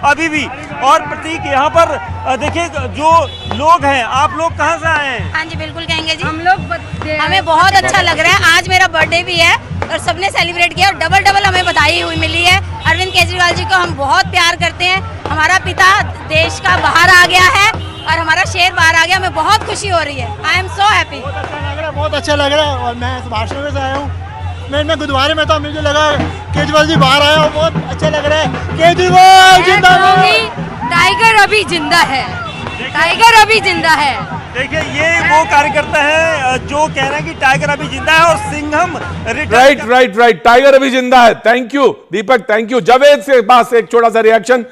अभी भी। और प्रतीक यहाँ पर देखिए जो लोग हैं, आप लोग कहाँ से आए हैं? हाँ जी बिल्कुल कहेंगे जी, हम लोग हमें बहुत अच्छा लग रहा है। आज मेरा बर्थडे भी है और सबने सेलिब्रेट किया और डबल डबल हमें बधाई हुई मिली है। अरविंद केजरीवाल जी को हम बहुत प्यार करते हैं। हमारा पिता देश का बाहर आ गया है और हमारा शेर बाहर आ गया, हमें बहुत खुशी हो रही है। I am so happy. बहुत अच्छा लग रहा है और मैं भाषण में से आया हूँ। मैं गुरुद्वारे में था, मुझे लगा केजरीवाल जी बाहर आया और बहुत अच्छा लग रहा है। केजरीवाल जिंदाबाद। टाइगर अभी जिंदा है, टाइगर अभी जिंदा है। देखिए ये वो कार्यकर्ता है जो कह रहे हैं कि टाइगर अभी जिंदा है और सिंघम राइट टाइगर अभी जिंदा है। Thank you Deepak, thank you. Javed से पास एक छोटा सा रिएक्शन।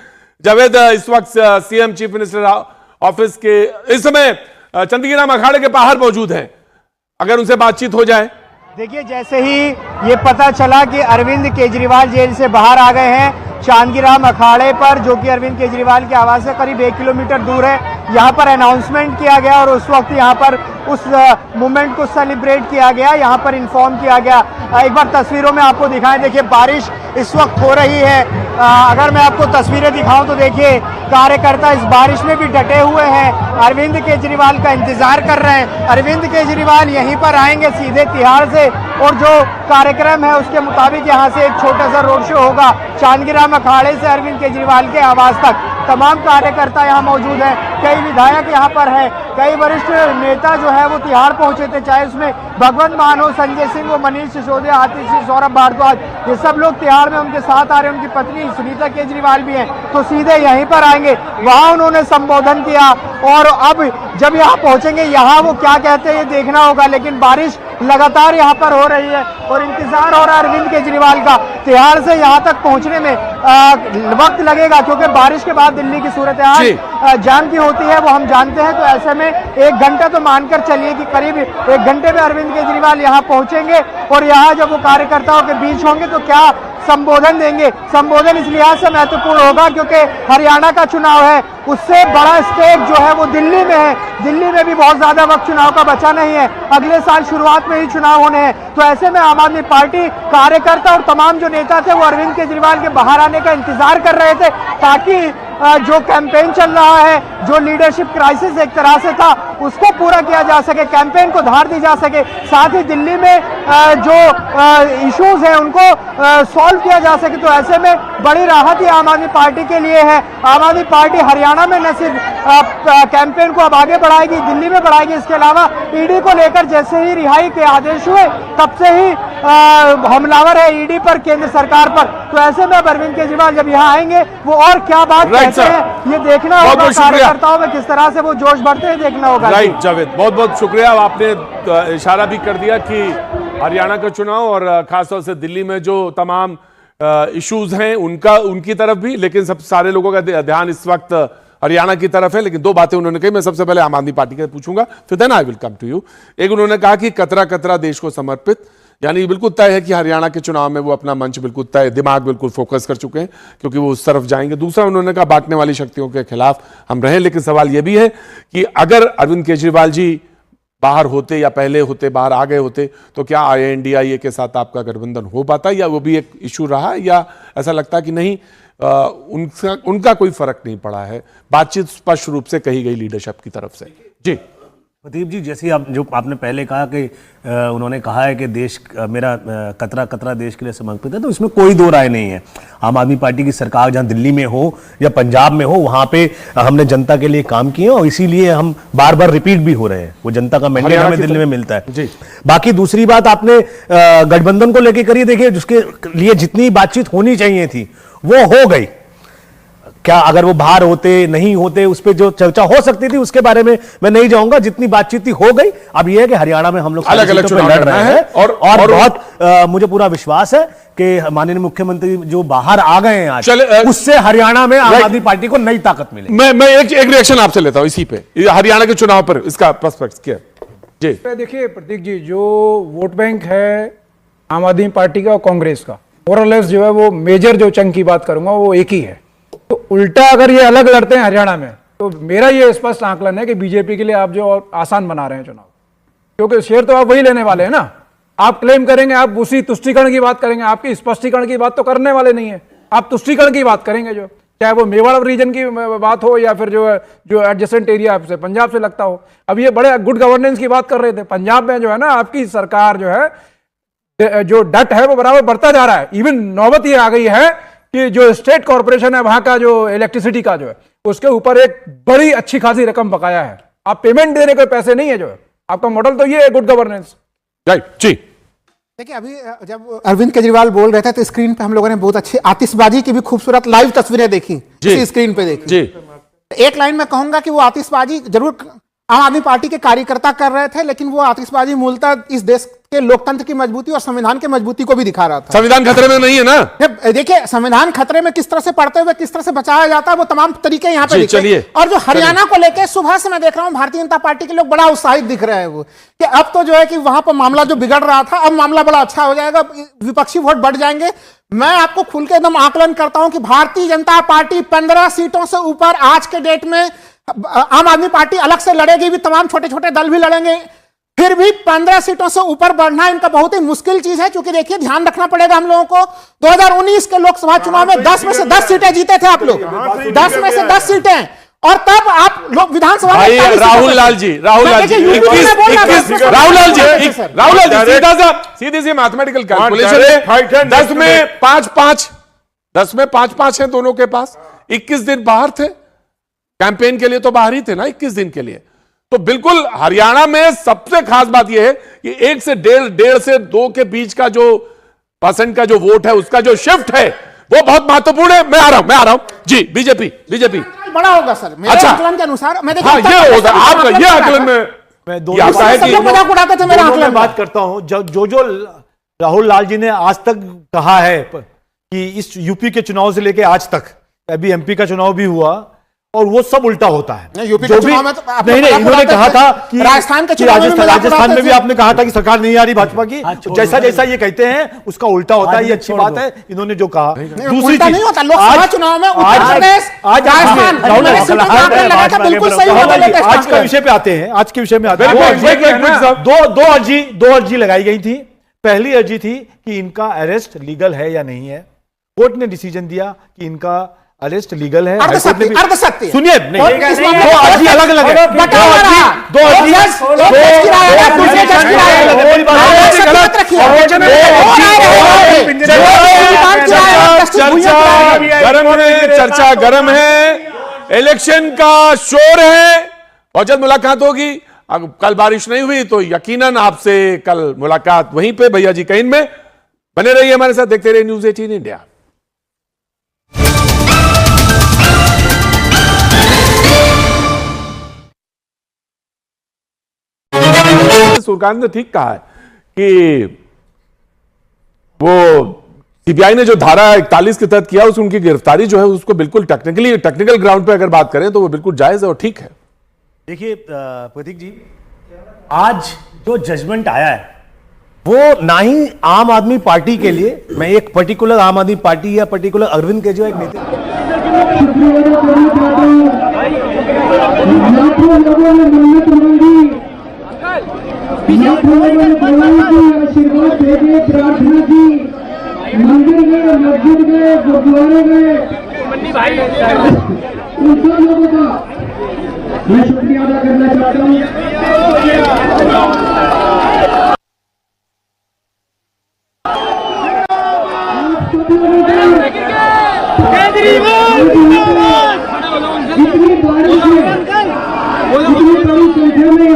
जावेद इस वक्त सीएम चीफ मिनिस्टर ऑफिस के इस समय चंदीग्राम अखाड़े के बाहर मौजूद हैं, अगर उनसे बातचीत हो जाए। देखिए जैसे ही ये पता चला कि अरविंद केजरीवाल जेल से बाहर आ गए हैं, चांदीग्राम अखाड़े पर जो कि अरविंद केजरीवाल के आवास से करीब 1 किलोमीटर दूर है, यहाँ पर अनाउंसमेंट किया गया और उस वक्त यहाँ पर उस मूवमेंट को सेलिब्रेट किया गया, यहाँ पर इन्फॉर्म किया गया। एक बार तस्वीरों में आपको दिखाएं, देखिए बारिश इस वक्त हो रही है। अगर मैं आपको तस्वीरें दिखाऊं तो देखिए कार्यकर्ता इस बारिश में भी डटे हुए हैं, अरविंद केजरीवाल का इंतजार कर रहे हैं। अरविंद केजरीवाल यहीं पर आएंगे सीधे तिहाड़ से और जो कार्यक्रम है उसके मुताबिक यहाँ से एक छोटा सा रोड शो होगा चांदीग्राम अखाड़े से अरविंद केजरीवाल के आवास तक। तमाम कार्यकर्ता यहाँ मौजूद हैं, कई विधायक यहाँ पर हैं, कई वरिष्ठ नेता जो है वो तिहाड़ पहुंचे थे, चाहे उसमें भगवंत मान हो, संजय सिंह हो, मनीष सिसोदिया, आतिश सिंह, सौरभ भारद्वाज, ये सब लोग तिहाड़ में उनके साथ आ रहे हैं। उनकी पत्नी सुनीता केजरीवाल भी हैं, तो सीधे यहीं पर आएंगे। वहां उन्होंने संबोधन किया और अब जब यहाँ पहुंचेंगे यहाँ वो क्या कहते हैं ये देखना होगा। लेकिन बारिश लगातार यहाँ पर हो रही है और इंतजार हो रहा है अरविंद केजरीवाल का। तिहाड़ से यहाँ तक पहुँचने में वक्त लगेगा क्योंकि बारिश के बाद दिल्ली की सूरत हाल जाम की होती है, वो हम जानते हैं। तो ऐसे में 1 घंटा तो मानकर चलिए कि करीब 1 घंटे में अरविंद केजरीवाल यहाँ पहुंचेंगे और यहाँ जब वो कार्यकर्ताओं के बीच होंगे तो क्या संबोधन देंगे। संबोधन इस लिहाज से महत्वपूर्ण होगा क्योंकि हरियाणा का चुनाव है, उससे बड़ा स्टेट जो है वो दिल्ली में है। दिल्ली में भी बहुत ज्यादा वक्त चुनाव का बचा नहीं है, अगले साल शुरुआत में ही चुनाव होने हैं। तो ऐसे में आम आदमी पार्टी कार्यकर्ता और तमाम जो नेता थे वो अरविंद केजरीवाल के बाहर आने का इंतजार कर रहे थे ताकि जो कैंपेन चल रहा है, जो लीडरशिप क्राइसिस एक तरह से था, उसको पूरा किया जा सके, कैंपेन को धार दी जा सके। साथ ही दिल्ली में जो इश्यूज हैं उनको सॉल्व किया जा सके। तो ऐसे में बड़ी राहत ही आम आदमी पार्टी के लिए है। आम आदमी पार्टी हरियाणा में न सिर्फ कैंपेन को अब आगे बढ़ाएगी, दिल्ली में बढ़ाएगी। इसके अलावा ईडी को लेकर जैसे ही रिहाई के आदेश हुए तब से ही हमलावर है ईडी पर, केंद्र सरकार पर। तो ऐसे में अरविंद केजरीवाल जब यहाँ आएंगे वो और क्या बात कहते हैं ये देखना होगा। कार्यकर्ताओं में किस तरह से वो जोश बढ़ते हैं देखना होगा। राइट जावेद, बहुत बहुत शुक्रिया। आपने इशारा भी कर दिया कि हरियाणा का चुनाव और खासतौर से दिल्ली में जो तमाम इश्यूज हैं उनकी तरफ भी, लेकिन सब सारे लोगों का ध्यान इस वक्त हरियाणा की तरफ है। लेकिन 2 बातें उन्होंने कही, मैं सबसे पहले आम आदमी पार्टी का पूछूंगा, फिर then I will come to you. एक, उन्होंने कहा कि कतरा कतरा देश को समर्पित, यानी बिल्कुल तय है कि हरियाणा के चुनाव में वो अपना मंच बिल्कुल तय, दिमाग बिल्कुल फोकस कर चुके हैं क्योंकि वो उस तरफ जाएंगे। दूसरा, उन्होंने कहा बांटने वाली शक्तियों के खिलाफ हम रहे। लेकिन सवाल यह भी है कि अगर अरविंद केजरीवाल जी बाहर होते या पहले होते बाहर आ गए होते तो क्या INDIA के साथ आपका गठबंधन हो पाता, या वो भी एक इशू रहा, या ऐसा लगता है कि नहीं उनका कोई फर्क नहीं पड़ा है? बातचीत स्पष्ट रूप से कही गई लीडरशिप की तरफ से। जी प्रदीप जी, जैसे आपने पहले कहा कि उन्होंने कहा है कि देश मेरा कतरा कतरा देश के लिए समर्पित है, तो इसमें कोई 2 राय नहीं है। आम आदमी पार्टी की सरकार जहां दिल्ली में हो या पंजाब में हो वहां पे हमने जनता के लिए काम किए और इसीलिए हम बार बार रिपीट भी हो रहे हैं। वो जनता का मैंडेट हमें दिल्ली में मिलता है जी। बाकी दूसरी बात आपने गठबंधन को लेकर करी, देखिए जिसके लिए जितनी बातचीत होनी चाहिए थी वो हो गई। क्या अगर वो बाहर होते नहीं होते उस पर जो चर्चा हो सकती थी उसके बारे में मैं नहीं जाऊंगा, जितनी बातचीत थी हो गई। अब ये है कि हरियाणा में हम लोग अलग अलग चुनाव लड़ रहे हैं और बहुत मुझे पूरा विश्वास है कि माननीय मुख्यमंत्री जो बाहर आ गए हैं आज, उससे हरियाणा में आम आदमी पार्टी को नई ताकत मिलेगी। मैं एक रिएक्शन आपसे लेता हूं इसी पे, हरियाणा के चुनाव पर इसका पर्सपेक्टिव क्या जी? देखिए प्रतीक जी, जो वोट बैंक है आम आदमी पार्टी का और कांग्रेस का, मोरलेस जो है वो मेजर जो चंक की बात करूंगा वो एक ही है। तो उल्टा अगर ये अलग लड़ते हैं हरियाणा में तो मेरा ये स्पष्ट आंकलन है कि बीजेपी के लिए आप जो आसान बना रहे हैं चुनाव, क्योंकि शेयर तो आप वही लेने वाले हैं ना। आप क्लेम करेंगे, आप उसी तुष्टीकरण की बात करेंगे, आपकी स्पष्टीकरण की बात तो करने वाले नहीं है, आप तुष्टीकरण की बात करेंगे। जो चाहे वो मेवाड़ रीजन की बात हो या फिर जो एडजेसेंट एरिया से पंजाब से लगता हो। अब ये बड़े गुड गवर्नेंस की बात कर रहे थे। पंजाब में जो है ना आपकी सरकार जो है जो डट है वो बराबर बढ़ता जा रहा है। इवन नौबत ये आ गई है कि जो स्टेट कॉर्पोरेशन है वहां का जो इलेक्ट्रिसिटी का जो है उसके ऊपर एक बड़ी अच्छी खासी रकम बकाया है। आप पेमेंट देने के पैसे नहीं है जो है। आपका मॉडल तो ये है गुड गवर्नेंस। राइट जी। देखिए अभी जब अरविंद केजरीवाल बोल रहे थे तो स्क्रीन पे हम लोगों ने बहुत अच्छी आतिशबाजी की भी खूबसूरत लाइव तस्वीरें देखी, इसी स्क्रीन पे देखी जी। एक लाइन में कहूंगा कि वो आतिशबाजी जरूर आम आदमी पार्टी के कार्यकर्ता कर रहे थे, लेकिन वो आतिशबाजी मूलतः इस देश के लोकतंत्र की मजबूती और संविधान की मजबूती को भी दिखा रहा था। संविधान खतरे में नहीं है ना। देखिए संविधान खतरे में किस तरह से पढ़ते हुए किस तरह से बचाया जाता है वो तमाम तरीके यहाँ पे चलिए। और जो हरियाणा को लेकर सुबह से मैं देख रहा हूँ भारतीय जनता पार्टी के लोग बड़ा उत्साहित दिख रहे हैं वो कि अब तो जो है कि वहां पर मामला जो बिगड़ रहा था अब मामला बड़ा अच्छा हो जाएगा, विपक्षी वोट बढ़ जाएंगे। मैं आपको खुल के एकदम आकलन करता हूं कि भारतीय जनता पार्टी 15 सीटों से ऊपर आज के डेट में, आम आदमी पार्टी अलग से लड़ेगी भी, तमाम छोटे छोटे दल भी लड़ेंगे, फिर भी 15 सीटों से ऊपर बढ़ना इनका बहुत ही मुश्किल चीज है। क्योंकि देखिए ध्यान रखना पड़ेगा हम लोगों को 2019 के लोकसभा चुनाव में 10 में से 10 सीटें जीते थे आप लोग, 10 में से 10 सीटें, और तब आप लोग विधानसभा में राहुल लाल जी सीधी सी मैथमेटिकल कैलकुलेशन है। 10 में 5-5 हैं दोनों के पास। 21 दिन बाहर थे, कैंपेन के लिए तो बाहर ही थे ना 21 दिन के लिए। तो बिल्कुल हरियाणा में सबसे खास बात यह है कि 1 से 1.5 से 2 के बीच का जो % का जो वोट है उसका जो शिफ्ट है वो बहुत महत्वपूर्ण है। मैं आ रहा हूं जी। बीजेपी बड़ा होगा सर मेरे आकलन के अनुसार। मैं हाँ, ये होगा आपका ये आकलन में मैं दो मजाक उड़ाते थे मेरा आकलन। बात करता हूं जो राहुल लाल जी ने आज तक कहा है कि इस यूपी के चुनाव से लेके आज तक, अभी एमपी का चुनाव भी हुआ और वो सब उल्टा होता है। यूपी के चुनाव में तो नहीं इन्होंने कहा था कि राजस्थान के चुनाव में राजस्थान में भी आपने कहा था कि सरकार नहीं आ रही भाजपा की। जैसा जैसा ये कहते हैं उसका उल्टा होता है। ये अच्छी बात है इन्होंने जो कहा। दूसरी चीज नहीं होता लोकसभा चुनाव में उत्तर प्रदेश आज का विषय पे आते हैं। आज के विषय में आते हैं। दो अर्जी लगाई गई थी। पहली अर्जी थी कि इनका अरेस्ट लीगल है या नहीं है। कोर्ट ने डिसीजन दिया कि इनका अरेस्ट लीगल है। अर्धसत्य सुनिए, नहीं दो अर्जी अलग अलग है। दो अर्जी चर्चा गर्म है, इलेक्शन का शोर है और जब मुलाकात होगी, कल बारिश नहीं हुई तो यकीनन आपसे कल मुलाकात वहीं पे भैया जी कहीं में। बने रहिए हमारे साथ, देखते रहिए न्यूज़ 18 इंडिया। सुरकांत ने ठीक कहा है कि वो सीबीआई ने जो धारा 41 के तहत किया उनकी गिरफ्तारी जो है उसको बिल्कुल टेक्निकल ग्राउंड पे अगर बात करें तो वो बिल्कुल जायज है और ठीक है। देखिए प्रतीक जी, आज जो जजमेंट आया है वो ना ही आम आदमी पार्टी के लिए, मैं एक पर्टिकुलर आम आदमी पार्टी या पर्टिकुलर अरविंद केजरीवाल एक नेता आशीर्वाद भेजिए, प्रार्थना की, मंदिर गए, मस्जिद गए, गुरुद्वारे गए, उन सब लोगों का मैं शुक्रिया अदा करना चाहता हूँ। जितनी बारिश है उतनी बड़ी संख्या में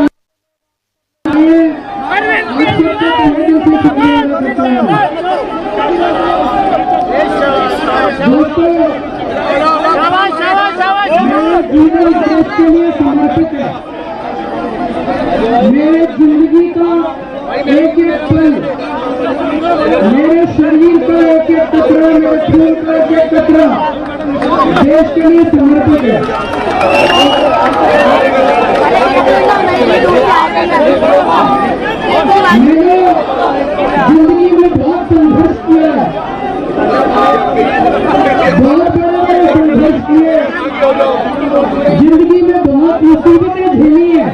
जीवन देश के लिए समर्पित है। मेरे जिंदगी का एक एक पल, मेरे शरीर का एक एक कतरा, मेरे खून का एक एक कतरा देश के लिए समर्पित है। मैंने जिंदगी में बहुत संघर्ष किया है, बहुत बड़े संघर्ष किए, जिंदगी में बहुत मुसीबतें झेली है,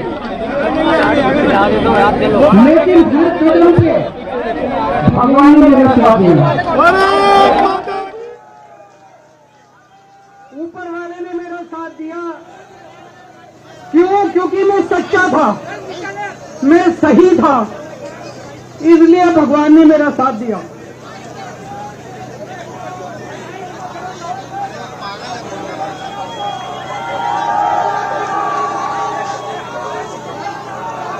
लेकिन हर कदम पे भगवान मेरे साथ है। ने मेरा साथ दिया। क्यों? क्योंकि मैं सच्चा था, मैं सही था, इसलिए भगवान ने मेरा साथ दिया।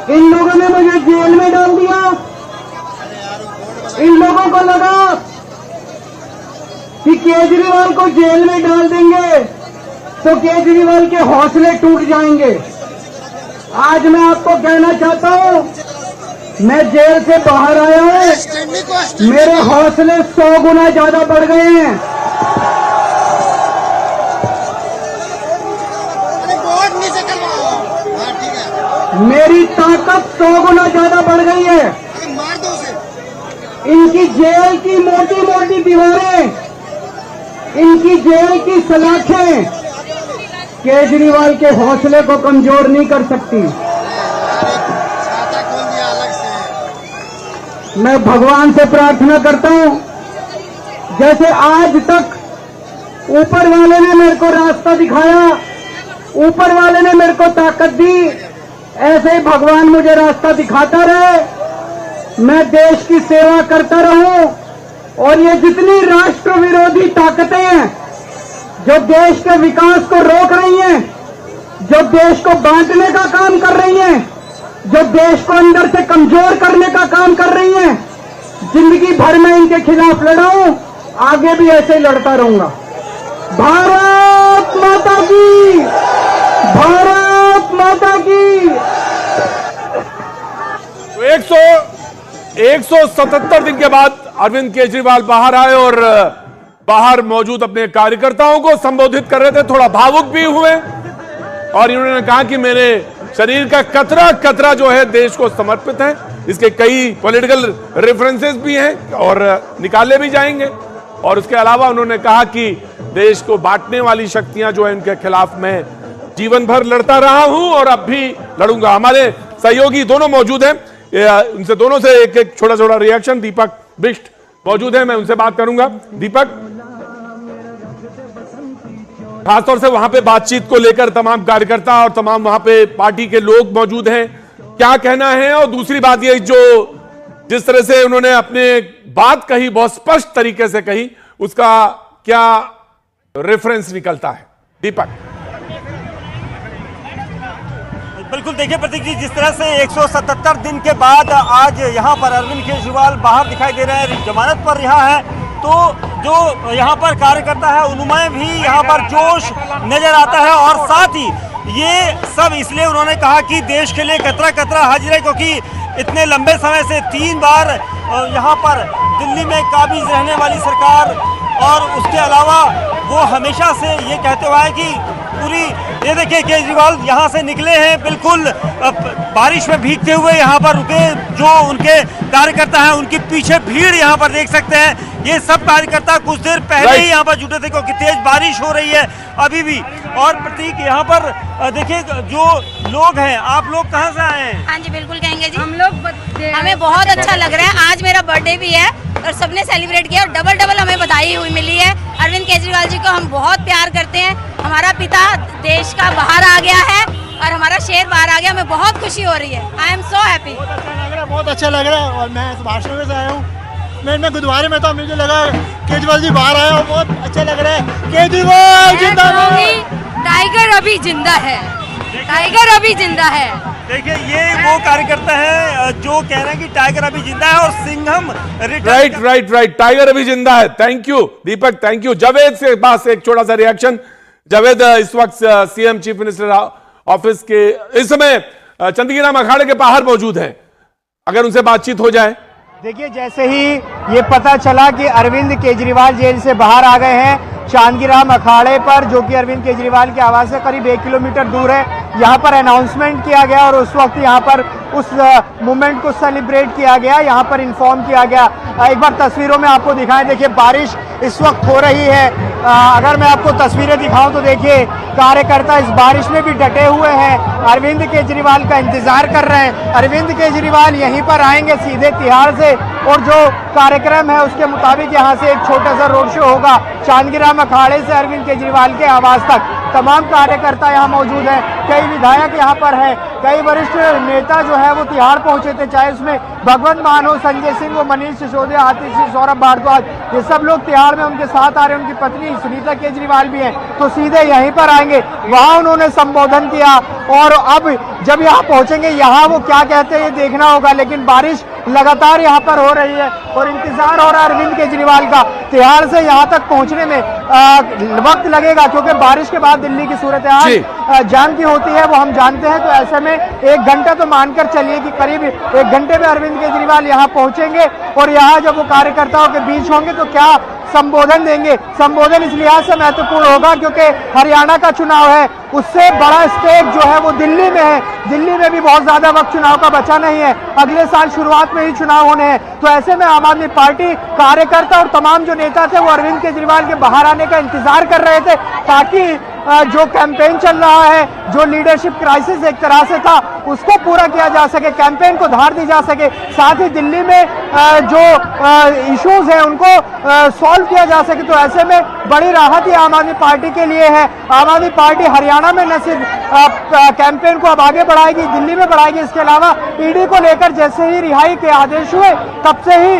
इन लोगों ने मुझे जेल में डाल दिया। इन लोगों को लगा कि केजरीवाल को जेल में डाल देंगे तो केजरीवाल के हौसले टूट जाएंगे। आज मैं आपको कहना चाहता हूं, मैं जेल से बाहर आया हूं, मेरे हौसले 100 गुना ज्यादा बढ़ गए हैं। मेरी ताकत 100 गुना ज्यादा बढ़ गई है। इनकी जेल की मोटी मोटी दीवारें, इनकी जेल की सलाखें केजरीवाल के हौसले को कमजोर नहीं कर सकती। मैं भगवान से प्रार्थना करता हूं, जैसे आज तक ऊपर वाले ने मेरे को रास्ता दिखाया, ऊपर वाले ने मेरे को ताकत दी, ऐसे ही भगवान मुझे रास्ता दिखाता रहे, मैं देश की सेवा करता रहूं। और ये जितनी राष्ट्र विरोधी ताकतें हैं जो देश के विकास को रोक रही हैं, जो देश को बांटने का काम कर रही हैं, जो देश को अंदर से कमजोर करने का काम कर रही हैं, जिंदगी भर में इनके खिलाफ लड़ा हूं, आगे भी ऐसे ही लड़ता रहूंगा। भारत माता की, भारत माता की। तो 177 दिन के बाद अरविंद केजरीवाल बाहर आए और बाहर मौजूद अपने कार्यकर्ताओं को संबोधित कर रहे थे, थोड़ा भावुक भी हुए और इन्होंने कहा कि मेरे शरीर का कतरा कतरा जो है देश को समर्पित है। इसके कई पॉलिटिकल रेफरेंसेस भी हैं और निकाले भी जाएंगे। और उसके अलावा उन्होंने कहा कि देश को बांटने वाली शक्तियां जो है उनके खिलाफ मैं जीवन भर लड़ता रहा हूं और अब भी लड़ूंगा। हमारे सहयोगी दोनों मौजूद हैं, उनसे दोनों से एक एक छोटा छोटा रिएक्शन। दीपक बिष्ट मौजूद है, मैं उनसे बात करूंगा। दीपक, खासतौर से वहां पे बातचीत को लेकर तमाम कार्यकर्ता और तमाम वहां पे पार्टी के लोग मौजूद हैं, क्या कहना है? और दूसरी बात यह, जो जिस तरह से उन्होंने अपने बात कही, बहुत स्पष्ट तरीके से कही, उसका क्या रेफरेंस निकलता है? दीपक। बिल्कुल, देखिए प्रतीक जी, जिस तरह से 177 दिन के बाद आज यहाँ पर अरविंद केजरीवाल बाहर दिखाई दे रहे हैं, जमानत पर रिहा है, तो जो यहाँ पर कार्यकर्ता है उनमें भी यहाँ पर जोश नजर आता है। और साथ ही ये सब इसलिए उन्होंने कहा कि देश के लिए कतरा कतरा हाजिर है, क्योंकि इतने लंबे समय से 3 बार यहाँ पर दिल्ली में काबिज रहने वाली सरकार, और उसके अलावा वो हमेशा से ये कहते हुए है कि पूरी, ये देखिए केजरीवाल यहाँ से निकले हैं बिल्कुल बारिश में भीगते हुए, यहाँ पर रुके। जो उनके कार्यकर्ता हैं उनके पीछे भीड़ यहाँ पर देख सकते हैं। ये सब कार्यकर्ता कुछ देर पहले ही यहाँ पर जुटे थे, क्योंकि तेज बारिश हो रही है अभी भी। और प्रतीक, यहाँ पर देखिए जो लोग हैं, आप लोग कहाँ से आए हैं? हाँ जी, बिल्कुल कहेंगे जी। हम लोग, हमें बहुत अच्छा लग रहा है। आज मेरा बर्थडे भी है और सबने सेलिब्रेट किया और डबल डबल हमें बधाई हुई मिली है। अरविंद केजरीवाल जी को हम बहुत प्यार करते हैं। हमारा पिता देश का बाहर आ गया है और हमारा शेर बाहर आ गया, हमें बहुत खुशी हो रही है। I am so happy. बहुत अच्छा लग रहा है। और मैं भाषण से आया हूँ, मैं गुरुद्वारे में था, मुझे लगा केजरीवाल जी बाहर आया, बहुत अच्छा लग रहा है। केजरीवाल जिंदाबाद। टाइगर अभी जिंदा है, टाइगर अभी जिंदा है। देखिए, ये वो कार्यकर्ता है जो कह रहे हैं कि टाइगर अभी जिंदा है और सिंघम राइट, टाइगर अभी जिंदा है। Thank you Deepak, thank you. Javed से पास एक छोटा सा रिएक्शन। जावेद इस वक्त सीएम चीफ मिनिस्टर ऑफिस के इस समय चंदीराम अखाड़े के बाहर मौजूद हैं, अगर उनसे बातचीत हो जाए। देखिए, जैसे ही ये पता चला कि अरविंद केजरीवाल जेल से बाहर आ गए हैं, चांदीराम अखाड़े पर, जो कि अरविंद केजरीवाल के आवास से करीब 1 किलोमीटर दूर है, यहाँ पर अनाउंसमेंट किया गया और उस वक्त यहाँ पर उस मूवमेंट को सेलिब्रेट किया गया, यहाँ पर इन्फॉर्म किया गया। एक बार तस्वीरों में आपको दिखाएं, देखिए बारिश इस वक्त हो रही है। अगर मैं आपको तस्वीरें दिखाऊं तो देखिए कार्यकर्ता इस बारिश में भी डटे हुए हैं, अरविंद केजरीवाल का इंतजार कर रहे हैं। अरविंद केजरीवाल यहीं पर आएंगे सीधे तिहाड़ से, और जो कार्यक्रम है उसके मुताबिक यहाँ से एक छोटा सा रोड शो होगा चांदीराम अखाड़े से अरविंद केजरीवाल के आवास तक। तमाम कार्यकर्ता यहाँ मौजूद हैं, कई विधायक यहाँ पर हैं, कई वरिष्ठ नेता जो है वो तिहाड़ पहुंचे थे, चाहे उसमें भगवंत मान हो, संजय सिंह हो, मनीष सिसोदिया, आतिश सिंह, सौरभ भारद्वाज, ये सब लोग तिहाड़ में उनके साथ आ रहे हैं। उनकी पत्नी सुनीता केजरीवाल भी हैं, तो सीधे यहीं पर आएंगे। वहां उन्होंने संबोधन किया और अब जब यहाँ पहुंचेंगे यहाँ वो क्या कहते हैं ये देखना होगा। लेकिन बारिश लगातार यहाँ पर हो रही है और इंतजार हो रहा है अरविंद केजरीवाल का। तिहाड़ से यहाँ तक पहुंचने में वक्त लगेगा, क्योंकि बारिश के बाद दिल्ली की सूरत हाल जाम की होती है, वो हम जानते हैं। तो ऐसे में 1 घंटा तो मानकर चलिए कि करीब 1 घंटे में अरविंद केजरीवाल यहाँ पहुंचेंगे और यहाँ जब वो कार्यकर्ताओं के बीच होंगे तो क्या संबोधन देंगे। संबोधन इस लिहाज से महत्वपूर्ण होगा क्योंकि हरियाणा का चुनाव है, उससे बड़ा स्टेक जो है वो दिल्ली में है। दिल्ली में भी बहुत ज्यादा वक्त चुनाव का बचा नहीं है, अगले साल शुरुआत में ही चुनाव होने हैं। तो ऐसे में आम आदमी पार्टी कार्यकर्ता और तमाम जो नेता थे वो अरविंद केजरीवाल के बाहर आने का इंतजार कर रहे थे, ताकि जो कैंपेन चल रहा है, जो लीडरशिप क्राइसिस एक तरह से था, उसको पूरा किया जा सके, कैंपेन को धार दी जा सके। साथ ही दिल्ली में जो इश्यूज हैं उनको सॉल्व किया जा सके। तो ऐसे में बड़ी राहत ही आम आदमी पार्टी के लिए है। आम आदमी पार्टी हरियाणा में न सिर्फ कैंपेन को अब आगे बढ़ाएगी, दिल्ली में बढ़ाएगी। इसके अलावा ईडी को लेकर जैसे ही रिहाई के आदेश हुए तब से ही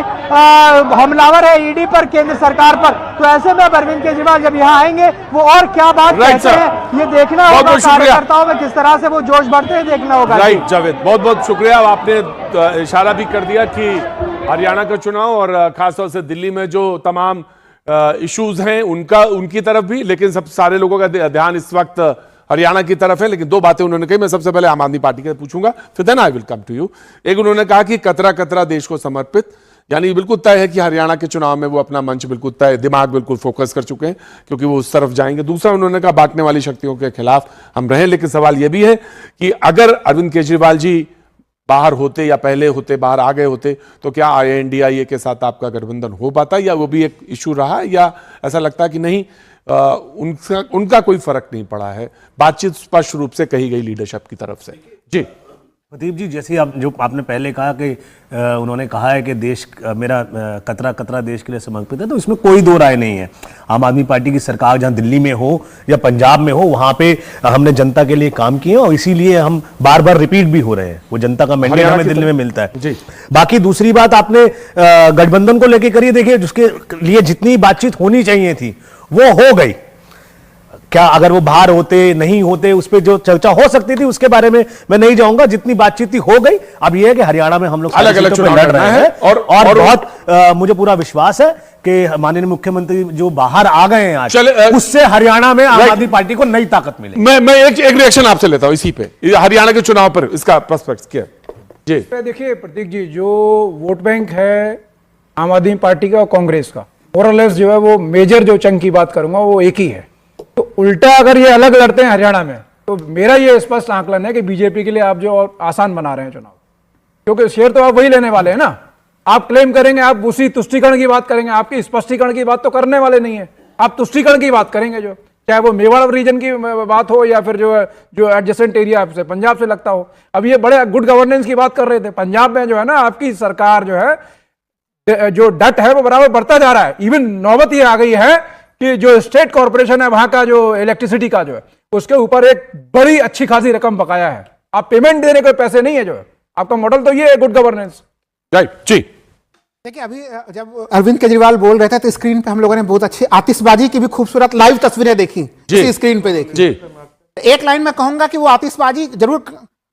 हमलावर है ईडी पर, केंद्र सरकार पर। तो ऐसे में अब अरविंद केजरीवाल जब यहाँ आएंगे वो और क्या बात कहते हैं ये देखना होगा। कार्यकर्ताओं में किस तरह से वो जोश बढ़ते हैं देखना होगा। राइट जावेद, बहुत बहुत शुक्रिया। आपने इशारा भी कर दिया कि हरियाणा का चुनाव और खासतौर से दिल्ली में जो तमाम इश्यूज हैं उनकी तरफ भी, लेकिन सब सारे लोगों का ध्यान इस वक्त हरियाणा की तरफ है। लेकिन 2 बातें उन्होंने कही, मैं सबसे पहले आम आदमी पार्टी का पूछूंगा, फिर then I will come to you. एक, उन्होंने कहा कि कतरा कतरा देश को समर्पित, यानी बिल्कुल तय है कि हरियाणा के चुनाव में वो अपना मंच बिल्कुल तय, दिमाग बिल्कुल फोकस कर चुके हैं क्योंकि वो उस तरफ जाएंगे। दूसरा, उन्होंने कहा बांटने वाली शक्तियों के खिलाफ हम रहे। लेकिन सवाल यह भी है कि अगर अरविंद केजरीवाल जी बाहर होते या पहले होते, बाहर आ गए होते, तो क्या INDIA के साथ आपका गठबंधन हो पाता, या वो भी एक इशू रहा, या ऐसा लगता है कि नहीं उनका कोई फर्क नहीं पड़ा है? बातचीत स्पष्ट रूप से कही गई लीडरशिप की तरफ से। जी प्रदीप जी, जैसे जो आपने पहले कहा कि उन्होंने कहा है कि देश मेरा कतरा कतरा देश के लिए समर्पित है, तो इसमें कोई 2 राय नहीं है। आम आदमी पार्टी की सरकार जहां दिल्ली में हो या पंजाब में हो, वहां पे हमने जनता के लिए काम किए और इसीलिए हम बार बार रिपीट भी हो रहे हैं। वो जनता का मैंडेट हमें दिल्ली में मिलता है जी। बाकी दूसरी बात आपने गठबंधन को लेकर करिए, देखिए जिसके लिए जितनी बातचीत होनी चाहिए थी वो हो गई। क्या अगर वो बाहर होते नहीं होते, उस पर जो चर्चा हो सकती थी उसके बारे में मैं नहीं जाऊंगा, जितनी बातचीत थी हो गई। अब यह है कि हरियाणा में हम लोग अलग अलग चुनाव लड़ रहे हैं और बहुत मुझे पूरा विश्वास है कि माननीय मुख्यमंत्री जो बाहर आ गए हैं आज, उससे हरियाणा में आम आदमी पार्टी को नई ताकत मिलेगी। मैं एक रिएक्शन आपसे लेता हूं इसी पे, हरियाणा के चुनाव पर इसका प्रोस्पेक्ट क्या जी? देखिए प्रतीक जी, जो वोट बैंक है आम आदमी पार्टी का और कांग्रेस का, मोरलेस जो है वो मेजर जो चंक की बात करूंगा वो एक ही है। तो उल्टा अगर ये अलग लड़ते हैं हरियाणा में, तो मेरा ये स्पष्ट आकलन है कि बीजेपी के लिए आप जो आसान बना रहे हैं चुनाव, क्योंकि शेयर तो आप वही लेने वाले हैं ना। आप क्लेम करेंगे, आप उसी तुष्टीकरण की बात करेंगे, आपकी स्पष्टीकरण की बात तो करने वाले नहीं है। आप तुष्टीकरण की बात करेंगे, जो चाहे वो मेवाड़ रीजन की बात हो या फिर जो एडजेसेंट एरिया आपसे पंजाब से लगता हो। अब ये बड़े गुड गवर्नेंस की बात कर रहे थे। पंजाब में जो है ना आपकी सरकार जो है, जो डट है वो बराबर बढ़ता जा रहा है। इवन नौबत ये आ गई है कि जो स्टेट कॉर्पोरेशन है वहां का जो इलेक्ट्रिसिटी का जो है उसके ऊपर एक बड़ी अच्छी खासी रकम बकाया है। आप पेमेंट देने के पैसे नहीं है, जो है आपका मॉडल तो ये है गुड गवर्नेंस। राइट जी। देखिए अभी जब अरविंद केजरीवाल बोल रहे थे तो स्क्रीन पे हम लोगों ने बहुत अच्छी आतिशबाजी की भी खूबसूरत लाइव तस्वीरें देखी, इसी स्क्रीन पे देखी जी। एक लाइन में कहूंगा कि वो आतिशबाजी जरूर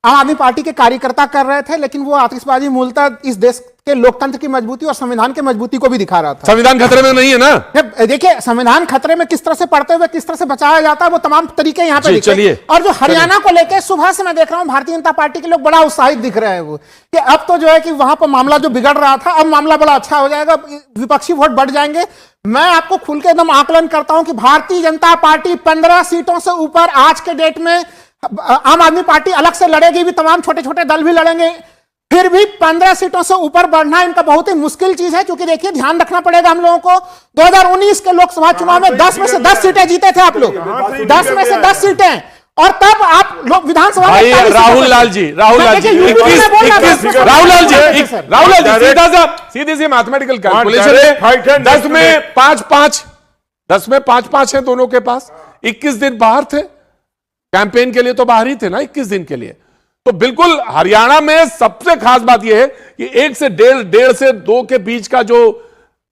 आम आदमी पार्टी के कार्यकर्ता कर रहे थे, लेकिन वो आतिशबाजी मूलतः इस देश के लोकतंत्र की मजबूती और संविधान की मजबूती को भी दिखा रहा था। संविधान खतरे में नहीं है ना? देखिए संविधान खतरे में किस तरह से पढ़ते हुए किस तरह से बचाया जाता है वो तमाम तरीके यहाँ पे दिखे। और जो हरियाणा को लेकर सुबह से मैं देख रहा हूँ भारतीय जनता पार्टी के लोग बड़ा उत्साहित दिख रहे हैं वो, कि अब तो जो है कि वहां पर मामला जो बिगड़ रहा था अब मामला बड़ा अच्छा हो जाएगा, विपक्षी वोट बढ़ जाएंगे। मैं आपको खुल के एकदम आकलन करता हूं कि भारतीय जनता पार्टी 15 सीटों से ऊपर आज के डेट में, आम आदमी पार्टी अलग से लड़ेगी भी, तमाम छोटे छोटे दल भी लड़ेंगे, फिर भी 15 सीटों से ऊपर बढ़ना इनका बहुत ही मुश्किल चीज है। क्योंकि देखिए ध्यान रखना पड़ेगा हम लोगों को, 2019 के लोकसभा चुनाव में 10 में से 10 सीटें जीते थे आप लोग, 10 में से 10 सीटें, और तब आप लोग विधानसभा में राहुल लाल जी सीधी सी मैथमेटिकल कैलकुलेशन है, 10 में 5-5 है दोनों के पास, 21 दिन बाहर थे कैंपेन के लिए, तो बाहर ही थे ना 21 दिन के लिए। तो बिल्कुल हरियाणा में सबसे खास बात यह है कि 1 से 1.5 से 2 के बीच का जो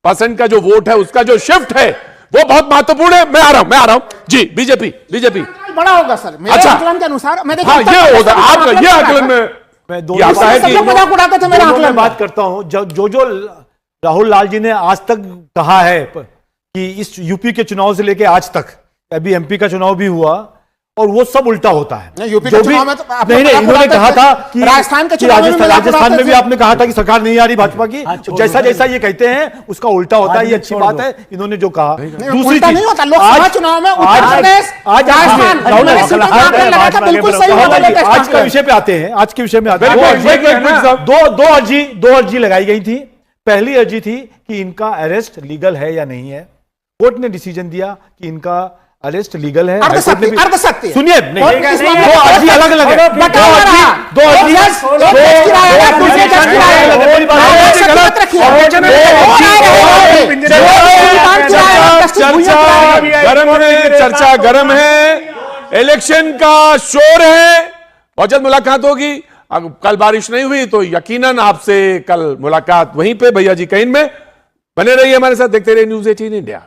% का जो वोट है, उसका जो शिफ्ट है वो बहुत महत्वपूर्ण है। मैं आ रहा हूं जी। बीजेपी बड़ा होगा सर मेरे अच्छा। आकलन के अनुसार। मैं हाँ, ये होगा आपका ये आकलन में मैं ये आता है कि मजाक उड़ाते थे मेरा आकलन। बात करता हूं जो राहुल लाल जी ने आज तक कहा है कि इस यूपी के चुनाव से लेके आज तक, अभी एमपी का चुनाव भी हुआ और वो सब उल्टा होता है। यूपी के चुनाव में तो नहीं इन्होंने कहा था कि राजस्थान के चुनाव में राजस्थान में भी आपने कहा था कि सरकार नहीं आ रही भाजपा की। जैसा जैसा ये कहते हैं उसका उल्टा होता है। ये अच्छी बात है इन्होंने जो कहा। दूसरी चीज नहीं होता, लोकसभा चुनाव में उत्तर प्रदेश राजस्थान बिल्कुल सही होता। आज के विषय पे आते हैं, आज के विषय में आते हैं। दो अर्जी लगाई गई थी। पहली अर्जी थी कि इनका अरेस्ट लीगल है या नहीं है। कोर्ट ने डिसीजन दिया कि इनका अरेस्ट लीगल है। अर्धसत्य सुनिए, दो अर्जी अलग अलग है। दो अर्जी चर्चा गर्म है, इलेक्शन का शोर है। बहुत जल्द मुलाकात होगी। कल बारिश नहीं हुई तो यकीनन आपसे कल मुलाकात वहीं पे भैया जी कहीं में। बने रहिए हमारे साथ, देखते रहिए न्यूज़ 18 इंडिया।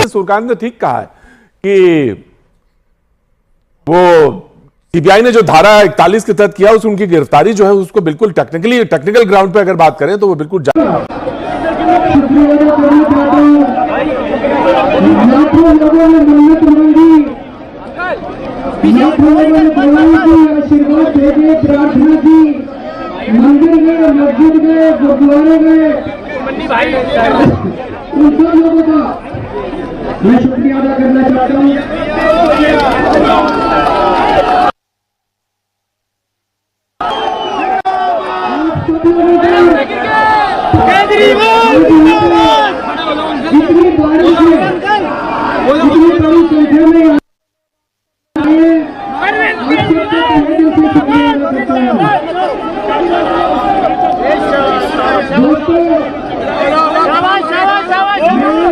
सूर्यकांत ने ठीक कहा है कि वो सीबीआई ने जो धारा 41 के तहत किया, उनकी गिरफ्तारी जो है उसको बिल्कुल टेक्निकल ग्राउंड पे अगर बात करें तो वो बिल्कुल मंदिर गए, मस्जिद गए, गुरुद्वारे गए, उन सब लोगों का मैं शुक्रिया अदा करना चाहता हूँ। जितनी बारिश है, जितनी बड़ी संख्या में आए, शुक्रिया अदा करता हूँ।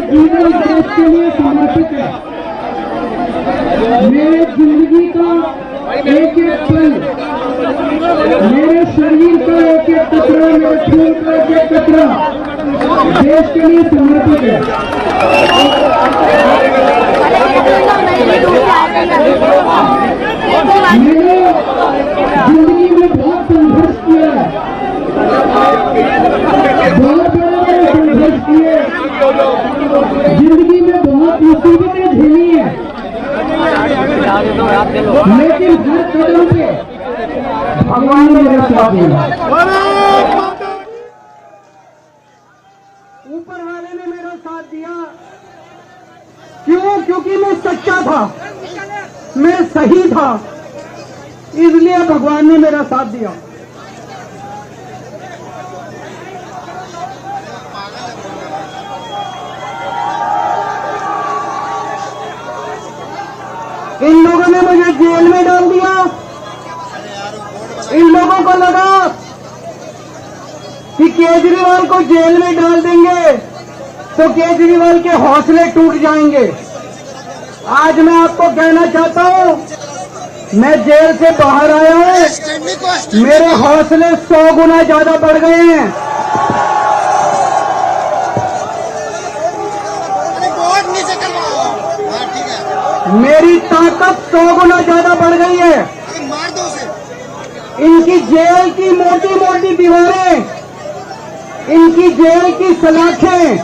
जीवन देश के लिए समर्पित है। मेरे जिंदगी का एक एक पल, मेरे शरीर का एक एक कतरा, मेरे खून का एक एक कतरा देश के लिए समर्पित है। मैंने जिंदगी में बहुत संघर्ष किया है, बहुत बड़ा संघर्ष किए, जिंदगी में बहुत मुसीबतें झेली है, लेकिन हर कदम पे भगवान ने मेरा साथ दिया। ऊपर वाले ने मेरा साथ दिया। क्यों? क्योंकि मैं सच्चा था, मैं सही था, इसलिए भगवान ने मेरा साथ दिया। इन लोगों ने मुझे जेल में डाल दिया। इन लोगों को लगा कि केजरीवाल को जेल में डाल देंगे तो केजरीवाल के हौसले टूट जाएंगे। आज मैं आपको कहना चाहता हूं, मैं जेल से बाहर आया हूं, मेरे हौसले 100 गुना ज्यादा बढ़ गए हैं। मेरी ताकत 100 गुना ज्यादा बढ़ गई है। इनकी जेल की मोटी मोटी दीवारें, इनकी जेल की सलाखें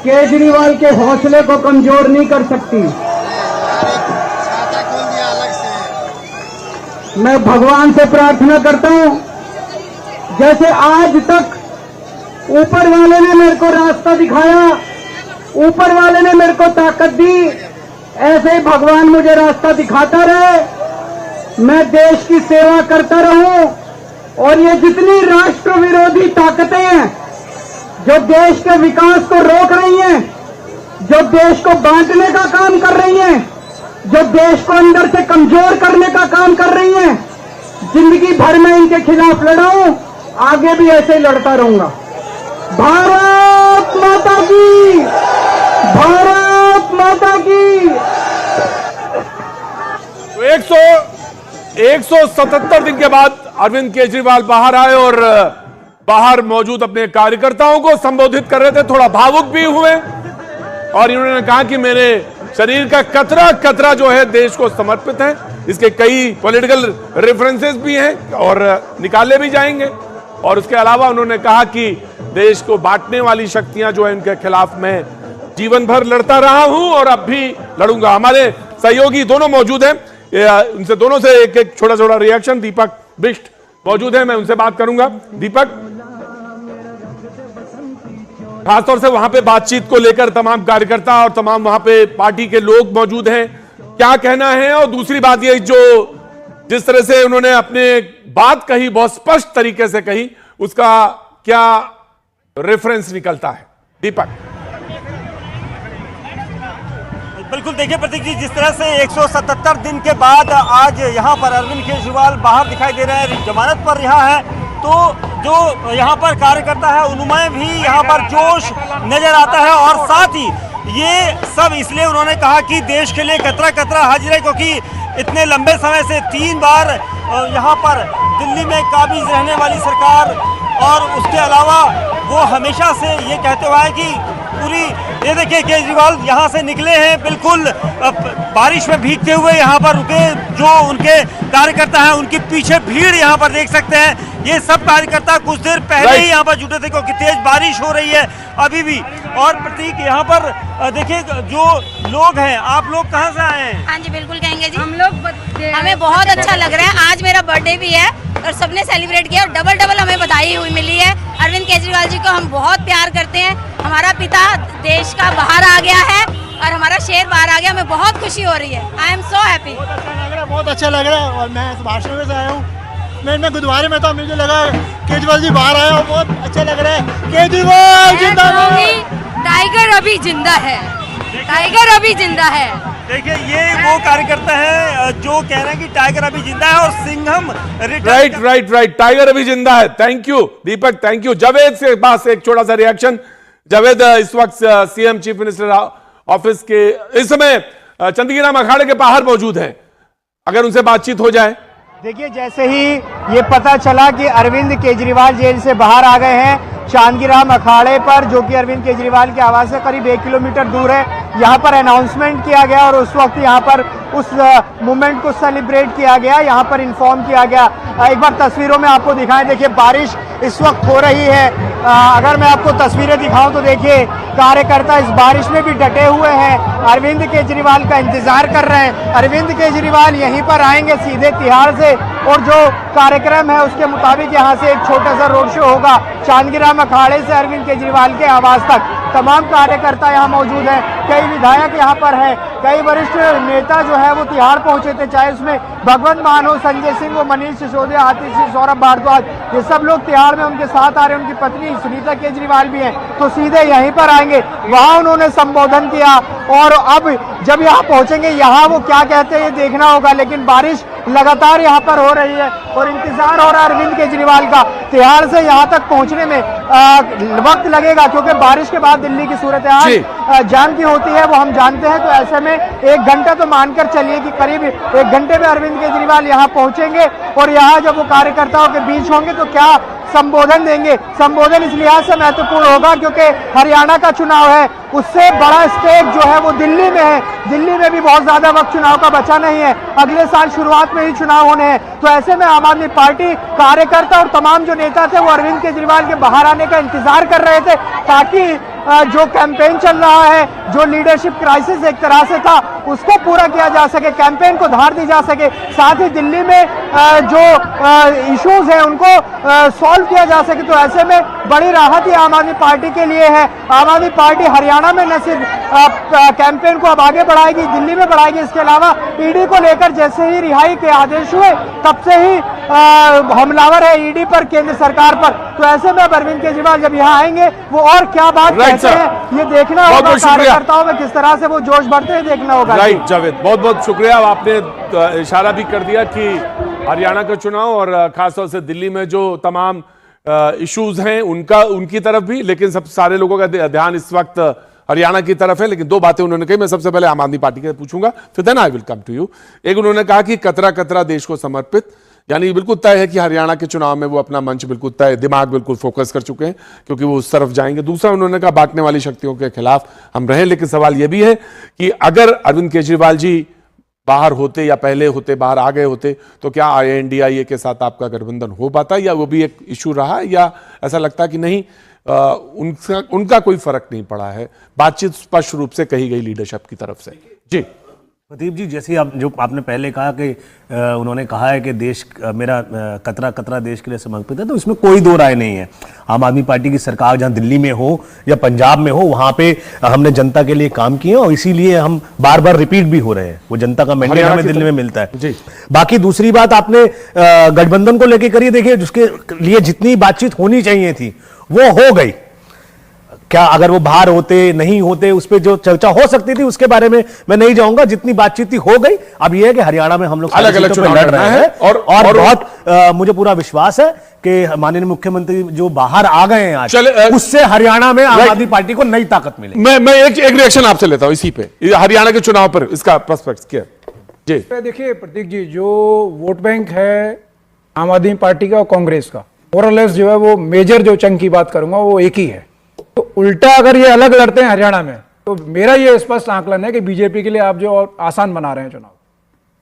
केजरीवाल के हौसले को कमजोर नहीं कर सकती। मैं भगवान से प्रार्थना करता हूं, जैसे आज तक ऊपर वाले ने मेरे को रास्ता दिखाया, ऊपर वाले ने मेरे को ताकत दी, ऐसे ही भगवान मुझे रास्ता दिखाता रहे। मैं देश की सेवा करता रहूं और ये जितनी राष्ट्र विरोधी ताकतें हैं जो देश के विकास को रोक रही हैं, जो देश को बांटने का काम कर रही हैं, जो देश को अंदर से कमजोर करने का काम कर रही हैं, जिंदगी भर में इनके खिलाफ लड़ा हूं, आगे भी ऐसे ही लड़ता रहूंगा। भारत माता की, भारत माता की। 177 दिन के बाद अरविंद केजरीवाल बाहर आए और बाहर मौजूद अपने कार्यकर्ताओं को संबोधित कर रहे थे। थोड़ा भावुक भी हुए और इन्होंने कहा कि मेरे शरीर का कतरा कतरा जो है देश को समर्पित है। इसके कई पॉलिटिकल रेफरेंसेस भी हैं और निकाले भी जाएंगे। और उसके अलावा उन्होंने कहा कि देश को बांटने वाली शक्तियां जो है उनके खिलाफ मैं जीवन भर लड़ता रहा हूं और अब भी लड़ूंगा। हमारे सहयोगी दोनों मौजूद हैं, उनसे दोनों से एक एक छोटा छोटा रिएक्शन। दीपक बिष्ट मौजूद है, मैं उनसे बात करूंगा। दीपक, खासतौर से वहां पे बातचीत को लेकर तमाम कार्यकर्ता और तमाम वहां पे पार्टी के लोग मौजूद हैं, क्या कहना है? और दूसरी बात ये, जो जिस तरह से उन्होंने अपने बात कही, बहुत स्पष्ट तरीके से कही, उसका क्या रेफरेंस निकलता है? दीपक। बिल्कुल, देखिए प्रतीक जी, जिस तरह से 177 दिन के बाद आज यहाँ पर अरविंद केजरीवाल बाहर दिखाई दे रहे हैं, जमानत पर रिहा है, तो जो यहाँ पर कार्यकर्ता है उनमें भी यहाँ पर जोश नजर आता है। और साथ ही ये सब इसलिए उन्होंने कहा कि देश के लिए कतरा कतरा हाजिर है, क्योंकि इतने लंबे समय से 3 बार यहाँ पर दिल्ली में काबिज रहने वाली सरकार, और उसके अलावा वो हमेशा से ये कहते हुए है कि पूरी, ये देखिए केजरीवाल यहाँ से निकले हैं बिल्कुल बारिश में भीगते हुए, यहाँ पर रुके। जो उनके कार्यकर्ता हैं उनके पीछे भीड़ यहाँ पर देख सकते हैं। ये सब कार्यकर्ता कुछ देर पहले ही यहाँ पर जुटे थे, क्योंकि तेज बारिश हो रही है अभी भी। और प्रतीक, यहाँ पर देखिए जो लोग हैं, आप लोग कहाँ से आए हैं? हाँ जी, बिल्कुल कहेंगे जी। हम लोग, हमें बहुत अच्छा लग रहा है। आज मेरा बर्थडे भी है और सबने सेलिब्रेट किया और डबल डबल हमें बधाई हुई मिली है। अरविंद केजरीवाल जी को हम बहुत प्यार करते हैं। हमारा पिता देश का बाहर आ गया है और हमारा शेर बाहर आ गया। हमें बहुत खुशी हो रही है। I am so happy. बहुत अच्छा लग रहा है। और मैं भाषण में से आया हूँ, मैं गुरुद्वारे में था, मुझे लगा केजरीवाल जी बाहर आए और बहुत अच्छा लग रहा है। केजरीवाल जिंदाबाद। टाइगर अभी जिंदा है, टाइगर अभी जिंदा है। देखिए, ये वो कार्यकर्ता है जो कह रहे हैं कि टाइगर अभी जिंदा है और सिंघम राइट, टाइगर अभी जिंदा है। Thank you Deepak, thank you. Javed से पास एक छोटा सा रिएक्शन। जावेद, इस वक्त सीएम चीफ मिनिस्टर ऑफिस के इस समय चंदीराम अखाड़े के बाहर मौजूद हैं, अगर उनसे बातचीत हो जाए। देखिए, जैसे ही ये पता चला कि अरविंद केजरीवाल जेल से बाहर आ गए हैं, चांदीराम अखाड़े पर, जो कि अरविंद केजरीवाल के आवास से करीब 1 किलोमीटर दूर है, यहाँ पर अनाउंसमेंट किया गया और उस वक्त यहाँ पर उस मूवमेंट को सेलिब्रेट किया गया, यहाँ पर इन्फॉर्म किया गया। एक बार तस्वीरों में आपको दिखाएं। देखिए, बारिश इस वक्त हो रही है। अगर मैं आपको तस्वीरें दिखाऊं तो देखिए, कार्यकर्ता इस बारिश में भी डटे हुए हैं, अरविंद केजरीवाल का इंतजार कर रहे हैं। अरविंद केजरीवाल यहीं पर आएंगे सीधे तिहाड़ से, और जो कार्यक्रम है उसके मुताबिक यहाँ से एक छोटा सा रोड शो होगा चांदीराम अखाड़े से अरविंद केजरीवाल के आवास तक। तमाम कार्यकर्ता यहाँ मौजूद हैं, कई विधायक यहाँ पर हैं, कई वरिष्ठ नेता जो है वो तिहाड़ पहुंचे थे, चाहे उसमें भगवंत मान हो, संजय सिंह हो, मनीष सिसोदिया, आतिश सिंह, सौरभ भारद्वाज, ये सब लोग तिहाड़ में उनके साथ आ रहे हैं। उनकी पत्नी सुनीता केजरीवाल भी हैं, तो सीधे यहीं पर आएंगे। वहां उन्होंने संबोधन किया और अब जब यहाँ पहुंचेंगे, यहाँ वो क्या कहते हैं ये देखना होगा। लेकिन बारिश लगातार यहाँ पर हो रही है और इंतजार हो रहा है अरविंद केजरीवाल का। तिहाड़ से यहाँ तक पहुंचने में वक्त लगेगा, क्योंकि बारिश के बाद दिल्ली की सूरत हाल जाम की होती है, वो हम जानते हैं। तो ऐसे में 1 घंटा तो मानकर चलिए कि करीब 1 घंटे में अरविंद केजरीवाल यहाँ पहुंचेंगे और यहाँ जब वो कार्यकर्ताओं के बीच होंगे तो क्या संबोधन देंगे। संबोधन इस लिहाज से महत्वपूर्ण होगा क्योंकि हरियाणा का चुनाव है, उससे बड़ा स्टेक जो है वो दिल्ली में है। दिल्ली में भी बहुत ज्यादा वक्त चुनाव का बचा नहीं है, अगले साल शुरुआत में ही चुनाव होने हैं। तो ऐसे में आम आदमी पार्टी कार्यकर्ता और तमाम जो नेता थे वो अरविंद केजरीवाल के बाहर आने का इंतजार कर रहे थे, ताकि जो कैंपेन चल रहा है, जो लीडरशिप क्राइसिस एक तरह से था, उसको पूरा किया जा सके, कैंपेन को धार दी जा सके। साथ ही दिल्ली में जो इश्यूज हैं उनको सॉल्व किया जा सके। तो ऐसे में बड़ी राहत ही आम आदमी पार्टी के लिए है। आम आदमी पार्टी हरियाणा में न सिर्फ कैंपेन को अब आगे बढ़ाएगी, दिल्ली में बढ़ाएगी। इसके अलावा ईडी को लेकर जैसे ही रिहाई के आदेश हुए तब से ही हमलावर है ईडी पर, केंद्र सरकार पर। तो ऐसे में अरविंद केजरीवाल जब यहाँ आएंगे वो और क्या बात कहते हैं ये देखना होगा, कार्यकर्ताओं में किस तरह से वो जोश बढ़ते हैं देखना होगा। राइट जावेद, बहुत बहुत शुक्रिया। आपने इशारा भी कर दिया कि हरियाणा का चुनाव और खासतौर से दिल्ली में जो तमाम इश्यूज हैं उनकी तरफ भी, लेकिन सब सारे लोगों का ध्यान इस वक्त हरियाणा की तरफ है। लेकिन दो बातें उन्होंने कही, मैं सबसे पहले आम आदमी पार्टी के पूछूंगा, फिर then I will come to you. एक, उन्होंने कहा कि कतरा कतरा देश को समर्पित, यानी बिल्कुल तय है कि हरियाणा के चुनाव में वो अपना मंच बिल्कुल तय, दिमाग बिल्कुल फोकस कर चुके हैं क्योंकि वो उस तरफ जाएंगे। दूसरा, उन्होंने कहा बांटने वाली शक्तियों के खिलाफ हम रहे, लेकिन सवाल यह भी है कि अगर अरविंद केजरीवाल जी बाहर होते या पहले होते, बाहर आ गए होते, तो क्या INDIA के साथ आपका गठबंधन हो पाता, या वो भी एक इशू रहा, या ऐसा लगता है कि नहीं उनका कोई फर्क नहीं पड़ा है? बातचीत स्पष्ट रूप से कही गई लीडरशिप की तरफ से। जी प्रदीप जी, जैसे जो आपने पहले कहा कि उन्होंने कहा है कि देश मेरा कतरा कतरा देश के लिए समर्पित है, तो इसमें कोई दो राय नहीं है। आम आदमी पार्टी की सरकार जहां दिल्ली में हो या पंजाब में हो, वहां पे हमने जनता के लिए काम किए और इसीलिए हम बार बार रिपीट भी हो रहे हैं। वो जनता का मैंडेट हमें दिल्ली में मिलता है जी। बाकी दूसरी बात आपने गठबंधन को लेकर करी, देखिए जिसके लिए जितनी बातचीत होनी चाहिए थी वो हो गई। क्या अगर वो बाहर होते नहीं होते, उस पर जो चर्चा हो सकती थी उसके बारे में मैं नहीं जाऊंगा, जितनी बातचीत थी हो गई। अब ये है कि हरियाणा में हम लोग अलग अलग चुनाव लड़ रहे हैं और बहुत मुझे पूरा विश्वास है कि माननीय मुख्यमंत्री जो बाहर आ गए हैं आज, उससे हरियाणा में आम आदमी पार्टी को नई ताकत मिलेगी। मैं एक रिएक्शन आपसे लेता हूं इसी पे, हरियाणा के चुनाव पर इसका पर्सपेक्टिव क्या जी? देखिए प्रतीक जी, जो वोट बैंक है आम आदमी पार्टी का और कांग्रेस का, मोरलेस जो है वो मेजर जो चंक की बात करूंगा वो एक ही है। तो उल्टा अगर ये अलग लड़ते हैं हरियाणा में, तो मेरा ये स्पष्ट आकलन है कि बीजेपी के लिए आप जो और आसान बना रहे हैं चुनाव,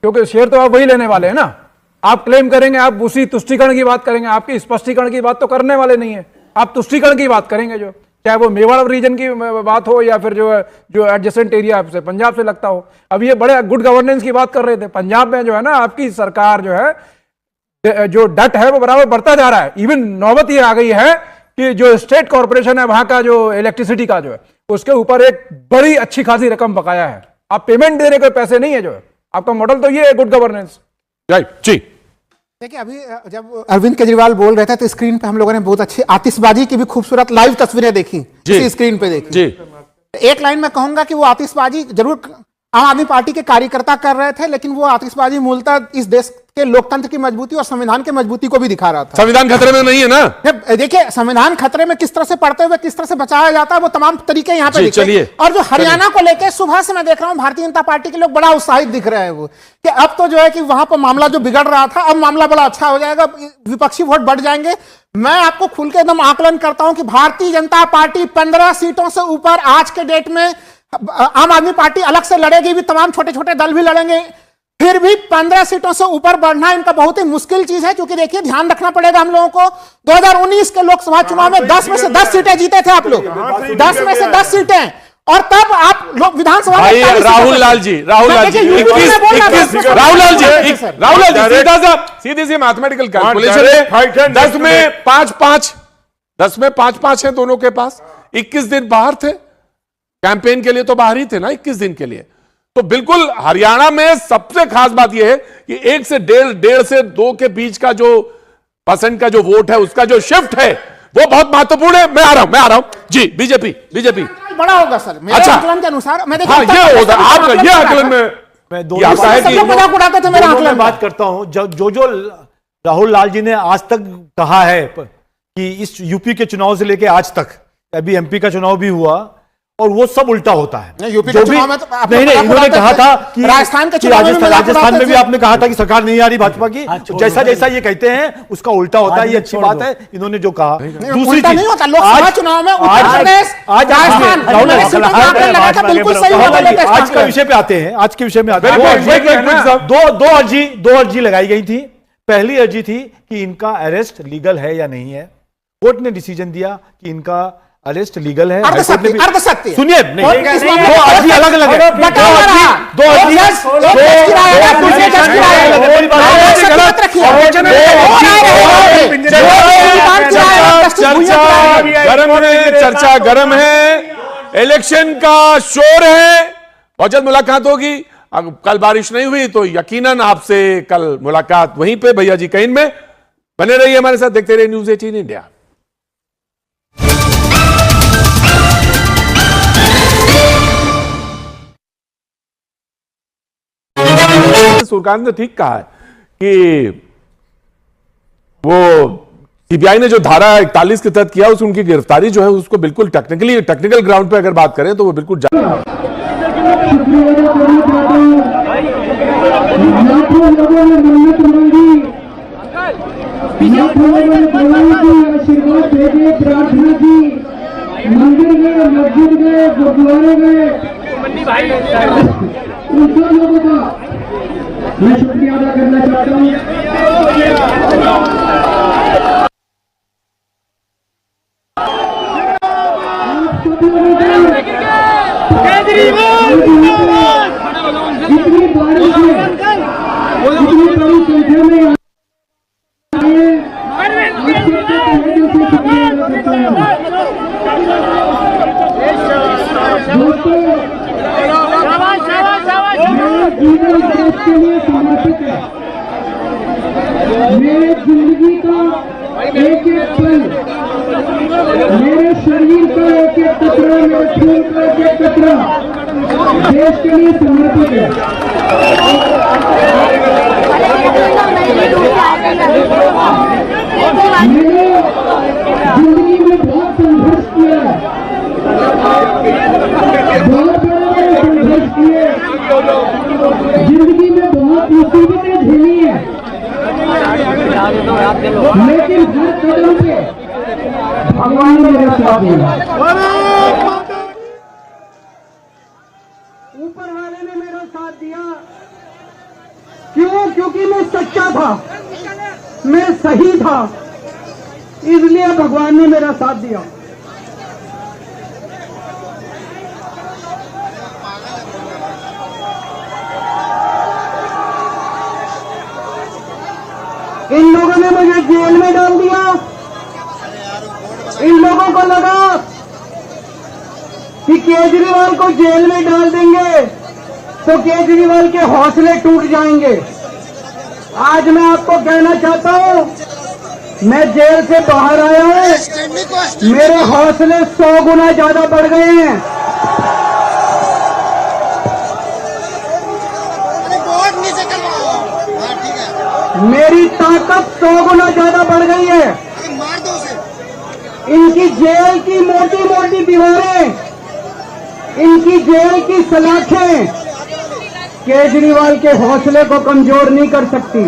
क्योंकि शेयर तो आप वही लेने वाले हैं ना। आप क्लेम करेंगे, आप उसी तुष्टीकरण की बात करेंगे, आपकी स्पष्टीकरण की बात तो करने वाले नहीं है। आप तुष्टीकरण की बात करेंगे, जो चाहे वो मेवाड़ रीजन की बात हो या फिर जो एडजेसेंट एरिया आपसे पंजाब से लगता हो। अब ये बड़े गुड गवर्नेंस की बात कर रहे थे। पंजाब में जो है ना, आपकी सरकार जो है, जो डट है वो बराबर बढ़ता जा रहा है। इवन नौबत ये आ गई है कि जो स्टेट कॉर्पोरेशन है वहां का, जो इलेक्ट्रिसिटी का जो है, उसके ऊपर एक बड़ी अच्छी खासी रकम बकाया है। आप पेमेंट देने के पैसे नहीं है, जो है आपका मॉडल तो ये है गुड गवर्नेंस। राइट जी। देखिए, अभी जब अरविंद केजरीवाल बोल रहे थे तो स्क्रीन पे हम लोगों ने बहुत अच्छी आतिशबाजी की भी खूबसूरत लाइव तस्वीरें देखी, इसी स्क्रीन पे देखी जी। एक लाइन में कहूंगा कि वो आतिशबाजी जरूर आम आदमी पार्टी के कार्यकर्ता कर रहे थे, लेकिन वो आतिशबाजी मूलतः इस देश के लोकतंत्र की मजबूती और संविधान की मजबूती को भी दिखा रहा था। संविधान खतरे में नहीं है ना? देखिए, संविधान खतरे में किस तरह से पढ़ते हुए किस तरह से बचाया जाता है, वो तमाम तरीके यहाँ पे दिखे। और जो हरियाणा को लेकर सुबह से मैं देख रहा हूँ, भारतीय जनता पार्टी के लोग बड़ा उत्साहित दिख रहे हैं वो, कि अब तो जो है कि वहां पर मामला जो बिगड़ रहा था, अब मामला बड़ा अच्छा हो जाएगा, विपक्षी वोट बढ़ जाएंगे। मैं आपको खुल के एकदम आकलन करता हूं कि भारतीय जनता पार्टी 15 सीटों से ऊपर आज के डेट में, आम आदमी पार्टी अलग से लड़ेगी भी, तमाम छोटे छोटे दल भी लड़ेंगे, फिर भी 15 सीटों से ऊपर बढ़ना इनका बहुत ही मुश्किल चीज है। क्योंकि देखिए, ध्यान रखना पड़ेगा हम लोगों को, 2019 के लोकसभा चुनाव में 10 में से 10 सीटें जीते थे आप लोग, 10 में से 10 सीटें, और तब आप लोग विधानसभा में राहुल लाल जी सीधी सी मैथमेटिकल कैलकुलेशन है, 10 में 5-5 है दोनों के पास। 21 दिन बाहर थे, कैंपेन के लिए तो बाहर ही थे ना 21 दिन के लिए। तो बिल्कुल हरियाणा में सबसे खास बात यह है कि 1 से 1.5 से 2 के बीच का जो % का जो वोट है, उसका जो शिफ्ट है वो बहुत महत्वपूर्ण है। मैं आ रहा हूं जी। बीजेपी बड़ा होगा सर, मेरे आकलन के अनुसार। मैं देखिए, ये होगा आपका ये आकलन में मैं दोनों मजाक उड़ाते थे, मेरा आकलन बात करता हूं। जो राहुल लाल जी ने आज तक कहा है कि इस यूपी के चुनाव से लेके आज तक, अभी MP का चुनाव भी हुआ, और वो सब उल्टा होता है। यूपी के चुनाव में तो नहीं, इन्होंने कहा था कि राजस्थान के चुनाव में, राजस्थान में भी आपने कहा था कि सरकार नहीं आ रही भाजपा की। जैसा जैसा ये कहते हैं उसका उल्टा होता है। ये अच्छी बात है इन्होंने जो कहा। दूसरी चीज नहीं होता, लोकसभा चुनाव में उत्तर प्रदेश, राजस्थान, आज का विषय पे आते हैं। आज के विषय में आते हैं। दो अर्जी लगाई गई थी। पहली अर्जी थी कि इनका अरेस्ट लीगल है या नहीं है। कोर्ट ने डिसीजन दिया कि इनका अरेस्ट लीगल है। सुनिए, दो अर्जी अलग अलग है। दो अर्जी चर्चा गर्म है, इलेक्शन का शोर है। बहुत जल्द मुलाकात होगी। कल बारिश नहीं हुई तो यकीनन आपसे कल मुलाकात वहीं पे भैया जी कैन में। बने रहिए हमारे साथ, देखते रहिए न्यूज़ 18 इंडिया। सुरकांत ने ठीक कहा है कि वो सीबीआई ने जो धारा 41 के तहत किया उस उनकी गिरफ्तारी जो है उसको बिल्कुल टेक्निकल ग्राउंड पे अगर बात करें तो वो बिल्कुल आशीर्वाद भेजे, प्रार्थना की, मंदिर गए, मस्जिद गए, गुरुद्वारे गए, उन सब लोगों का मैं शुक्रिया अदा करना चाहता हूँ। जितनी बारिश है, जितनी बड़ी संख्या में जीवन देश के लिए समर्पित है। मेरे जिंदगी का एक एक पल, मेरे शरीर का एक एक कतरा, मेरे खून का एक एक कतरा देश के लिए समर्पित है। मैंने जिंदगी में बहुत संघर्ष किया है, बहुत बड़े संघर्ष किए, जिंदगी में बहुत मुसीबतें झेली है, लेकिन हर कदम पे भगवान ने मेरा साथ दिया। ऊपर वाले ने मेरा साथ दिया। क्यों? क्योंकि मैं सच्चा था, मैं सही था, इसलिए भगवान ने मेरा साथ दिया। इन लोगों ने मुझे जेल में डाल दिया। इन लोगों को लगा कि केजरीवाल को जेल में डाल देंगे तो केजरीवाल के हौसले टूट जाएंगे। आज मैं आपको कहना चाहता हूं, मैं जेल से बाहर आया हूं, मेरे हौसले 100 गुना ज्यादा बढ़ गए हैं। मेरी ताकत 100 गुना ज्यादा बढ़ गई है। इनकी जेल की मोटी मोटी दीवारें, इनकी जेल की सलाखें केजरीवाल के हौसले को कमजोर नहीं कर सकती।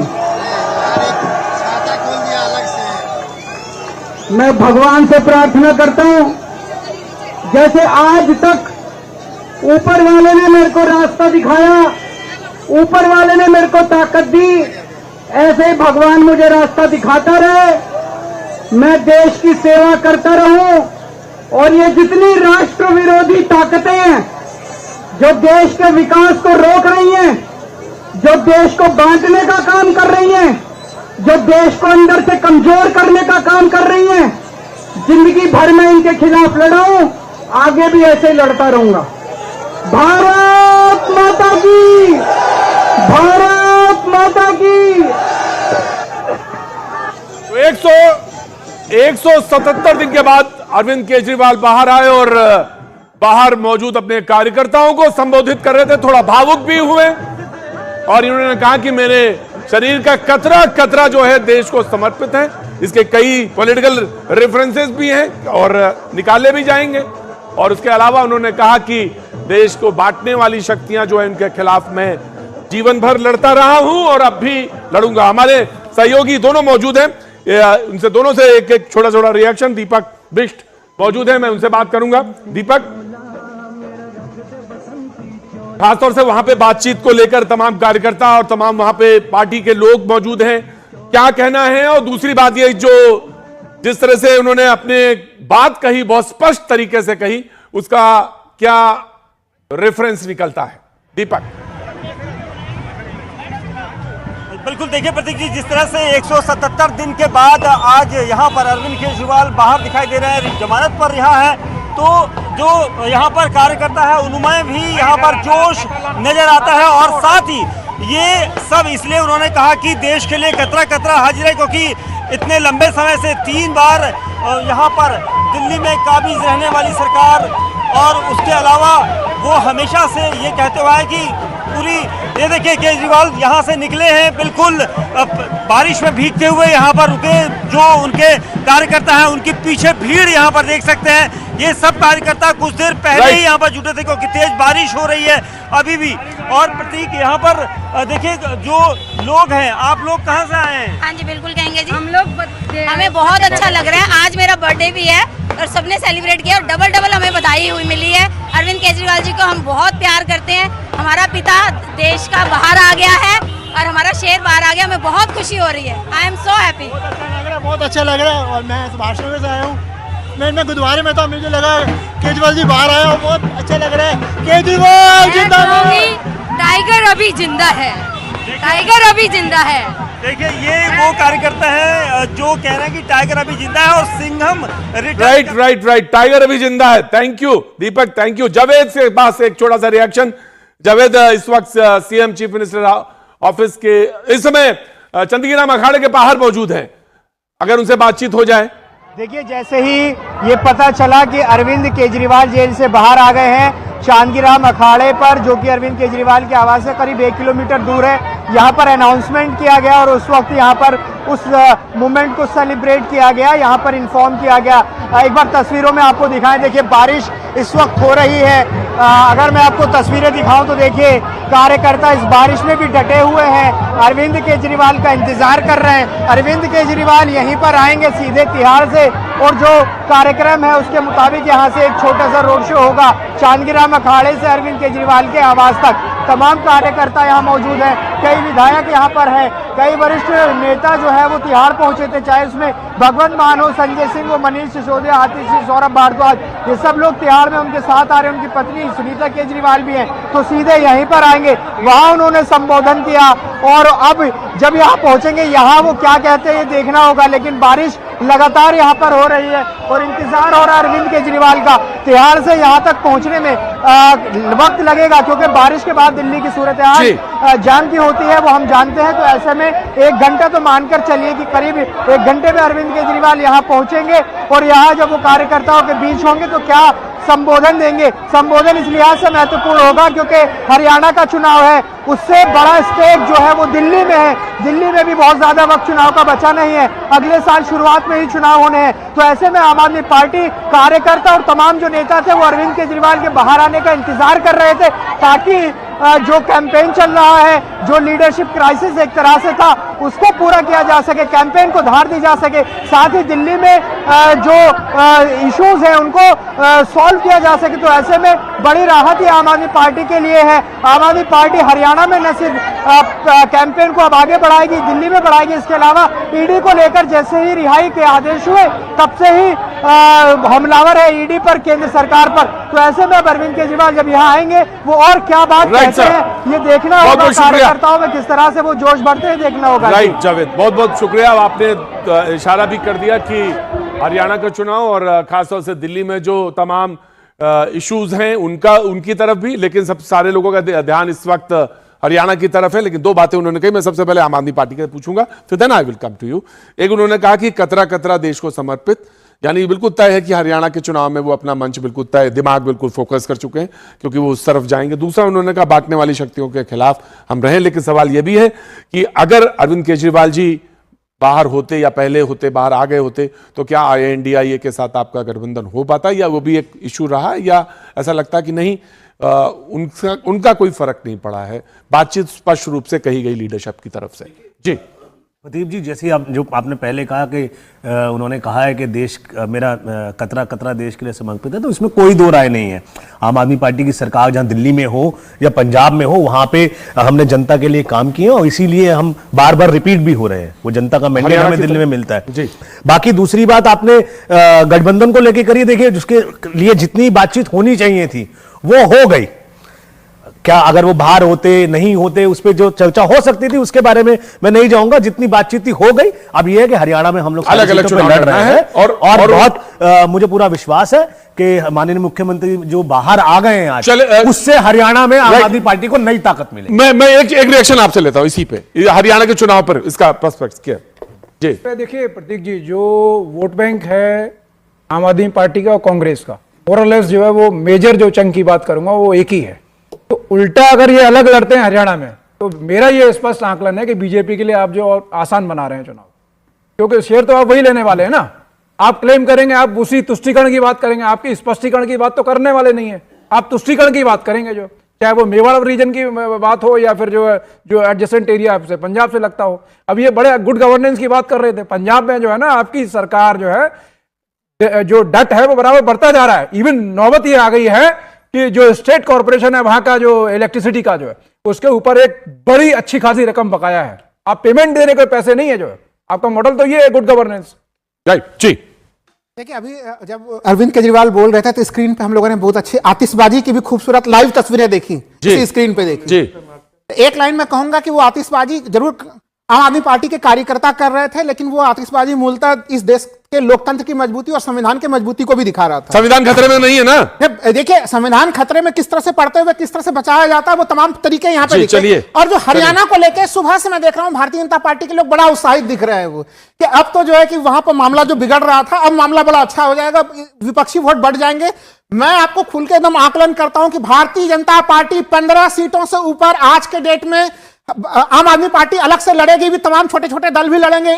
मैं भगवान से प्रार्थना करता हूं, जैसे आज तक ऊपर वाले ने मेरे को रास्ता दिखाया, ऊपर वाले ने मेरे को ताकत दी, ऐसे ही भगवान मुझे रास्ता दिखाता रहे, मैं देश की सेवा करता रहूं। और ये जितनी राष्ट्र विरोधी ताकतें हैं जो देश के विकास को रोक रही हैं, जो देश को बांटने का काम कर रही हैं, जो देश को अंदर से कमजोर करने का काम कर रही हैं, जिंदगी भर में इनके खिलाफ लड़ा हूं, आगे भी ऐसे ही लड़ता रहूंगा। भारत माता की, भारत माता की। 177 दिन के बाद अरविंद केजरीवाल बाहर आए और बाहर मौजूद अपने कार्यकर्ताओं को संबोधित कर रहे थे। थोड़ा भावुक भी हुए और इन्होंने कहा कि मेरे शरीर का कतरा कतरा जो है देश को समर्पित है। इसके कई पॉलिटिकल रेफरेंसेस भी हैं और निकाले भी जाएंगे। और उसके अलावा उन्होंने कहा कि देश को बांटने वाली शक्तियां जो है उनके खिलाफ मैं जीवन भर लड़ता रहा हूं और अब भी लड़ूंगा। हमारे सहयोगी दोनों मौजूद हैं, उनसे दोनों से एक एक छोटा छोटा रिएक्शन। दीपक बिष्ट मौजूद है, मैं उनसे बात करूंगा। दीपक, खासतौर से वहां पे बातचीत को लेकर तमाम कार्यकर्ता और तमाम वहां पे पार्टी के लोग मौजूद हैं, क्या कहना है? और दूसरी बात ये, जो जिस तरह से उन्होंने अपने बात कही, बहुत स्पष्ट तरीके से कही, उसका क्या रेफरेंस निकलता है? दीपक। बिल्कुल, देखिए प्रतीक जी, जिस तरह से 177 दिन के बाद आज यहाँ पर अरविंद केजरीवाल बाहर दिखाई दे रहे हैं, जमानत पर रिहा है, तो जो यहाँ पर कार्यकर्ता है उनमें भी यहाँ पर जोश नजर आता है। और साथ ही ये सब इसलिए उन्होंने कहा कि देश के लिए कतरा कतरा हाजिर है, क्योंकि इतने लंबे समय से 3 बार यहाँ पर दिल्ली में काबिज रहने वाली सरकार, और उसके अलावा वो हमेशा से ये कहते हुए है कि पूरी ये देखिए केजरीवाल यहाँ से निकले हैं बिल्कुल बारिश में भीगते हुए यहाँ पर रुके। जो उनके कार्यकर्ता हैं उनके पीछे भीड़ यहाँ पर देख सकते हैं। ये सब कार्यकर्ता कुछ देर पहले ही यहाँ पर जुटे थे क्योंकि तेज बारिश हो रही है अभी भी। और प्रतीक यहाँ पर देखिए जो लोग हैं, आप लोग कहाँ से आए हैं? हाँ जी बिल्कुल कहेंगे जी। हमें बहुत अच्छा लग रहा है। आज मेरा बर्थडे भी है और सबने सेलिब्रेट किया और डबल डबल हमें बधाई हुई मिली है। अरविंद केजरीवाल जी को हम बहुत प्यार करते हैं। हमारा पिता देश का बाहर आ गया है और हमारा शेर बाहर आ गया। हमें बहुत खुशी हो रही है। I am so happy. बहुत अच्छा लग रहा है। और मैं भाषण से आया हूँ। मैं गुरुद्वारे में था, मुझे लगा केजरीवाल जी बाहर आया और बहुत अच्छा लग रहा है। केजरीवाल जिंदाबाद। टाइगर अभी जिंदा है, टाइगर अभी जिंदा है। देखिए ये वो कार्यकर्ता है जो कह रहे हैं कि टाइगर अभी जिंदा है और सिंघम राइट टाइगर अभी जिंदा है। Thank you Deepak, thank you. Javed से पास एक छोटा सा रिएक्शन। जावेद इस वक्त सीएम चीफ मिनिस्टर ऑफिस के इस समय चंदीराम अखाड़े के बाहर मौजूद हैं, अगर उनसे बातचीत हो जाए। देखिए जैसे ही ये पता चला कि अरविंद केजरीवाल जेल से बाहर आ गए हैं, चांदीराम अखाड़े पर जो कि अरविंद केजरीवाल के आवास से करीब 1 किलोमीटर दूर है, यहाँ पर अनाउंसमेंट किया गया और उस वक्त यहाँ पर उस मूवमेंट को सेलिब्रेट किया गया, यहाँ पर इन्फॉर्म किया गया। एक बार तस्वीरों में आपको दिखाएं। देखिए बारिश इस वक्त हो रही है। अगर मैं आपको तस्वीरें दिखाऊं तो देखिए कार्यकर्ता इस बारिश में भी डटे हुए हैं, अरविंद केजरीवाल का इंतजार कर रहे हैं। अरविंद केजरीवाल यहीं पर आएंगे सीधे तिहाड़ से और जो कार्यक्रम है उसके मुताबिक यहाँ से एक छोटा सा रोड शो होगा चांदीराम अखाड़े से अरविंद केजरीवाल के आवास तक। तमाम कार्यकर्ता यहाँ मौजूद हैं, कई विधायक यहाँ पर हैं, कई वरिष्ठ नेता जो है वो तिहाड़ पहुंचे थे, चाहे उसमें भगवंत मान हो, संजय सिंह हो, मनीष सिसोदिया, आतिश सिंह, सौरभ भारद्वाज, ये सब लोग तिहाड़ में उनके साथ आ रहे हैं। उनकी पत्नी सुनीता केजरीवाल भी हैं, तो सीधे यहीं पर आएंगे। वहां उन्होंने संबोधन किया और अब जब यहाँ पहुंचेंगे यहाँ वो क्या कहते हैं ये देखना होगा। लेकिन बारिश लगातार यहाँ पर हो रही है और इंतजार हो रहा है अरविंद केजरीवाल का। तिहाड़ से यहाँ तक पहुंचने में वक्त लगेगा क्योंकि बारिश के बाद दिल्ली की सूरत हाल जाम की होती है, वो हम जानते हैं। तो ऐसे में 1 घंटा तो मानकर चलिए कि करीब 1 घंटे में अरविंद केजरीवाल यहाँ पहुंचेंगे और यहाँ जब वो कार्यकर्ताओं के बीच होंगे तो क्या संबोधन देंगे। संबोधन इस लिहाज से महत्वपूर्ण होगा क्योंकि हरियाणा का चुनाव है, उससे बड़ा स्टेक जो है वो दिल्ली में है। दिल्ली में भी बहुत ज्यादा वक्त चुनाव का बचा नहीं है, अगले साल शुरुआत में ही चुनाव होने हैं। तो ऐसे में आम आदमी पार्टी कार्यकर्ता और तमाम जो नेता थे वो अरविंद केजरीवाल के बाहर आने का इंतजार कर रहे थे ताकि जो कैंपेन चल रहा है, जो लीडरशिप क्राइसिस एक तरह से था, उसको पूरा किया जा सके, कैंपेन को धार दी जा सके। साथ ही दिल्ली में जो इश्यूज हैं उनको सॉल्व किया जा सके। तो ऐसे में बड़ी राहत ही आम आदमी पार्टी के लिए है। आम आदमी पार्टी हरियाणा में न सिर्फ कैंपेन को अब आगे बढ़ाएगी, दिल्ली में बढ़ाएगी, इसके अलावा ईडी को लेकर जैसे ही रिहाई के आदेश हुए तब से ही हमलावर है ईडी पर, केंद्र सरकार पर। तो ऐसे में अब अरविंद केजरीवाल जब यहाँ आएंगे वो और क्या बात कहते हैं ये देखना होगा। कार्यकर्ताओं में किस तरह से वो जोश बढ़ते हैं देखना होगा। राइट जावेद, बहुत बहुत शुक्रिया। आपने इशारा भी कर दिया कि हरियाणा का चुनाव और खासतौर से दिल्ली में जो तमाम इश्यूज हैं उनकी तरफ भी, लेकिन सब सारे लोगों का ध्यान इस वक्त हरियाणा की तरफ है। लेकिन 2 बातें उन्होंने कही, मैं सबसे पहले आम आदमी पार्टी के पूछूंगा, फिर then I will come to you. एक उन्होंने कहा कि कतरा कतरा देश को समर्पित, यानी बिल्कुल तय है कि हरियाणा के चुनाव में वो अपना मंच बिल्कुल तय, दिमाग बिल्कुल फोकस कर चुके हैं क्योंकि वो उस तरफ जाएंगे। दूसरा उन्होंने कहा बांटने वाली शक्तियों के खिलाफ हम रहे, लेकिन सवाल यह भी है कि अगर अरविंद केजरीवाल जी बाहर होते या पहले होते बाहर आ गए होते तो क्या INDIA के साथ आपका गठबंधन हो पाता, या वो भी एक इशू रहा, या ऐसा लगता है कि नहीं उनका कोई फर्क नहीं पड़ा है? बातचीत स्पष्ट रूप से कही गई लीडरशिप की तरफ से। जी प्रदीप जी, जैसे आप जो आपने पहले कहा कि उन्होंने कहा है कि देश मेरा कतरा कतरा देश के लिए समर्पित है, तो इसमें कोई 2 राय नहीं है। आम आदमी पार्टी की सरकार जहां दिल्ली में हो या पंजाब में हो वहां पे हमने जनता के लिए काम किए और इसीलिए हम बार बार रिपीट भी हो रहे हैं। वो जनता का मैंडेट हमें दिल्ली में मिलता है जी। बाकी दूसरी बात आपने गठबंधन को लेकर करी, देखिए जिसके लिए जितनी बातचीत होनी चाहिए थी वो हो गई। क्या अगर वो बाहर होते नहीं होते उस पर जो चर्चा हो सकती थी उसके बारे में मैं नहीं जाऊंगा, जितनी बातचीत थी हो गई। अब ये है कि हरियाणा में हम लोग अलग अलग चुनाव लड़ रहे हैं और बहुत मुझे पूरा विश्वास है कि माननीय मुख्यमंत्री जो बाहर आ गए हैं आज, उससे हरियाणा में आम आदमी पार्टी को नई ताकत मिलेगी। मैं एक रिएक्शन आपसे लेता हूं इसी पे, हरियाणा के चुनाव पर इसका पर्सपेक्टिव क्या जी? देखिए प्रतीक जी, जो वोट बैंक है आम आदमी पार्टी का और कांग्रेस का, मोरलेस जो है वो मेजर जो चंक की बात करूंगा वो एक ही है। तो उल्टा अगर ये अलग लड़ते हैं हरियाणा में, तो मेरा ये स्पष्ट आकलन है कि बीजेपी के लिए आप जो और आसान बना रहे हैं चुनाव, क्योंकि शेयर तो आप वही लेने वाले हैं ना। आप क्लेम करेंगे, आप उसी तुष्टीकरण की बात करेंगे, आपकी स्पष्टीकरण की बात तो करने वाले नहीं है। आप तुष्टीकरण की बात करेंगे, जो चाहे वो मेवाड़ रीजन की बात हो या फिर जो एडजेसेंट एरिया से पंजाब से लगता हो। अब ये बड़े गुड गवर्नेंस की बात कर रहे थे। पंजाब में जो है ना, आपकी सरकार जो है, जो डट है वो बराबर बढ़ता जा रहा है। इवन नौबत ये आ गई है कि जो स्टेट कॉर्पोरेशन है वहां का, जो इलेक्ट्रिसिटी का जो है, उसके ऊपर एक बड़ी अच्छी खासी रकम बकाया है। आप पेमेंट देने के पैसे नहीं है, जो है आपका मॉडल तो ये है गुड गवर्नेंस। राइट जी। देखिए, अभी जब अरविंद केजरीवाल बोल रहे थे तो स्क्रीन पे हम लोगों ने बहुत अच्छी आतिशबाजी की भी खूबसूरत लाइव तस्वीरें देखी, इसी स्क्रीन पे देखी। एक लाइन में कहूंगा कि वो आतिशबाजी जरूर आम आदमी पार्टी के कार्यकर्ता कर रहे थे, लेकिन वो आतिशबाजी मूलतः इस देश के लोकतंत्र की मजबूती और संविधान की मजबूती को भी दिखा रहा था। संविधान खतरे में नहीं है ना। देखिए, संविधान खतरे में किस तरह से पढ़ते हुए किस तरह से बचाया जाता है, वो तमाम तरीके यहाँ पे दिखे। और जो हरियाणा को लेकर सुबह से मैं देख रहा हूँ, भारतीय जनता पार्टी के लोग बड़ा उत्साहित दिख रहे हैं वो, कि अब तो जो है कि वहां पर मामला जो बिगड़ रहा था, अब मामला बड़ा अच्छा हो जाएगा, विपक्षी वोट बढ़ जाएंगे। मैं आपको खुल के एकदम आकलन करता हूं कि भारतीय जनता पार्टी 15 सीटों से ऊपर आज के डेट में, आम आदमी पार्टी अलग से लड़ेगी भी, तमाम छोटे छोटे दल भी लड़ेंगे,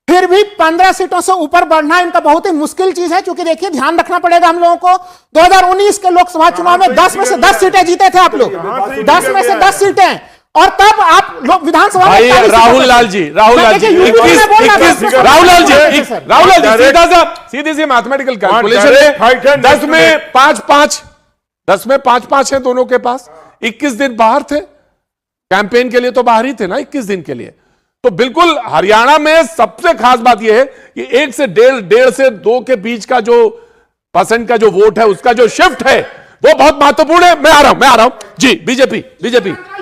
फिर भी 15 सीटों से ऊपर बढ़ना इनका बहुत ही मुश्किल चीज है। क्योंकि देखिए, ध्यान रखना पड़ेगा हम लोगों को, 2019 के लोकसभा चुनाव में 10 में से 10 सीटें जीते थे आप लोग, 10 में से 10 सीटें, और तब आप लोग विधानसभा में राहुल लाल जी सीधी सी मैथमेटिकल कैलकुलेशन है। 10 में 5-5 है दोनों के पास। 21 दिन बाहर थे, कैंपेन के लिए तो बाहर ही थे ना 21 दिन के लिए। तो बिल्कुल हरियाणा में सबसे खास बात यह है कि 1 से 1.5 से 2 के बीच का जो % का जो वोट है, उसका जो शिफ्ट है वो बहुत महत्वपूर्ण है। मैं आ रहा हूं जी। बीजेपी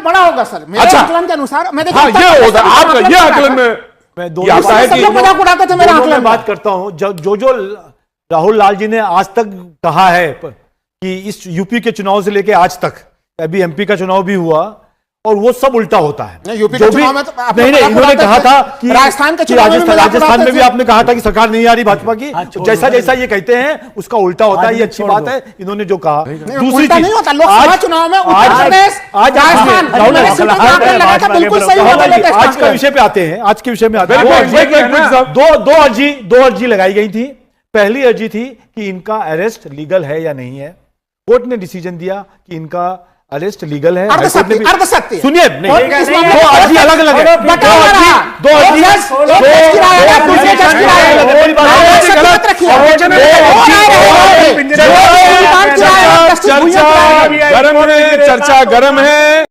बड़ा होगा सर, मेरे आकलन के अनुसार। मैं हाँ, ये होगा आपका, ये आकलन में मैं दोनों मजाक उड़ाते थे, मेरा आकलन बात करता हूं। जो राहुल लाल जी ने आज तक कहा है कि इस यूपी के चुनाव से लेके आज तक, अभी एमपी का चुनाव भी हुआ, और वो सब उल्टा होता है। यूपी के चुनाव में तो नहीं, इन्होंने कहा था कि राजस्थान के राजस्थान में भी आपने कहा था कि सरकार नहीं आ रही भाजपा की। जैसा जैसा ये कहते हैं उसका उल्टा होता है। ये अच्छी बात है इन्होंने जो कहा। दूसरी नहीं होता, लोकसभा चुनाव में उत्तर प्रदेश, राजस्थान, बिल्कुल सही होगा। आज के विषय पे आते हैं, आज के विषय में आते हैं। दो अर्जी लगाई गई थी। पहली अर्जी थी कि इनका अरेस्ट लीगल है या नहीं है। कोर्ट ने डिसीजन दिया कि इनका अरेस्ट लीगल है। अर्धसत्य सुनिए, दो अर्जी अलग अलग है। दो अर्जी चर्चा गर्म है।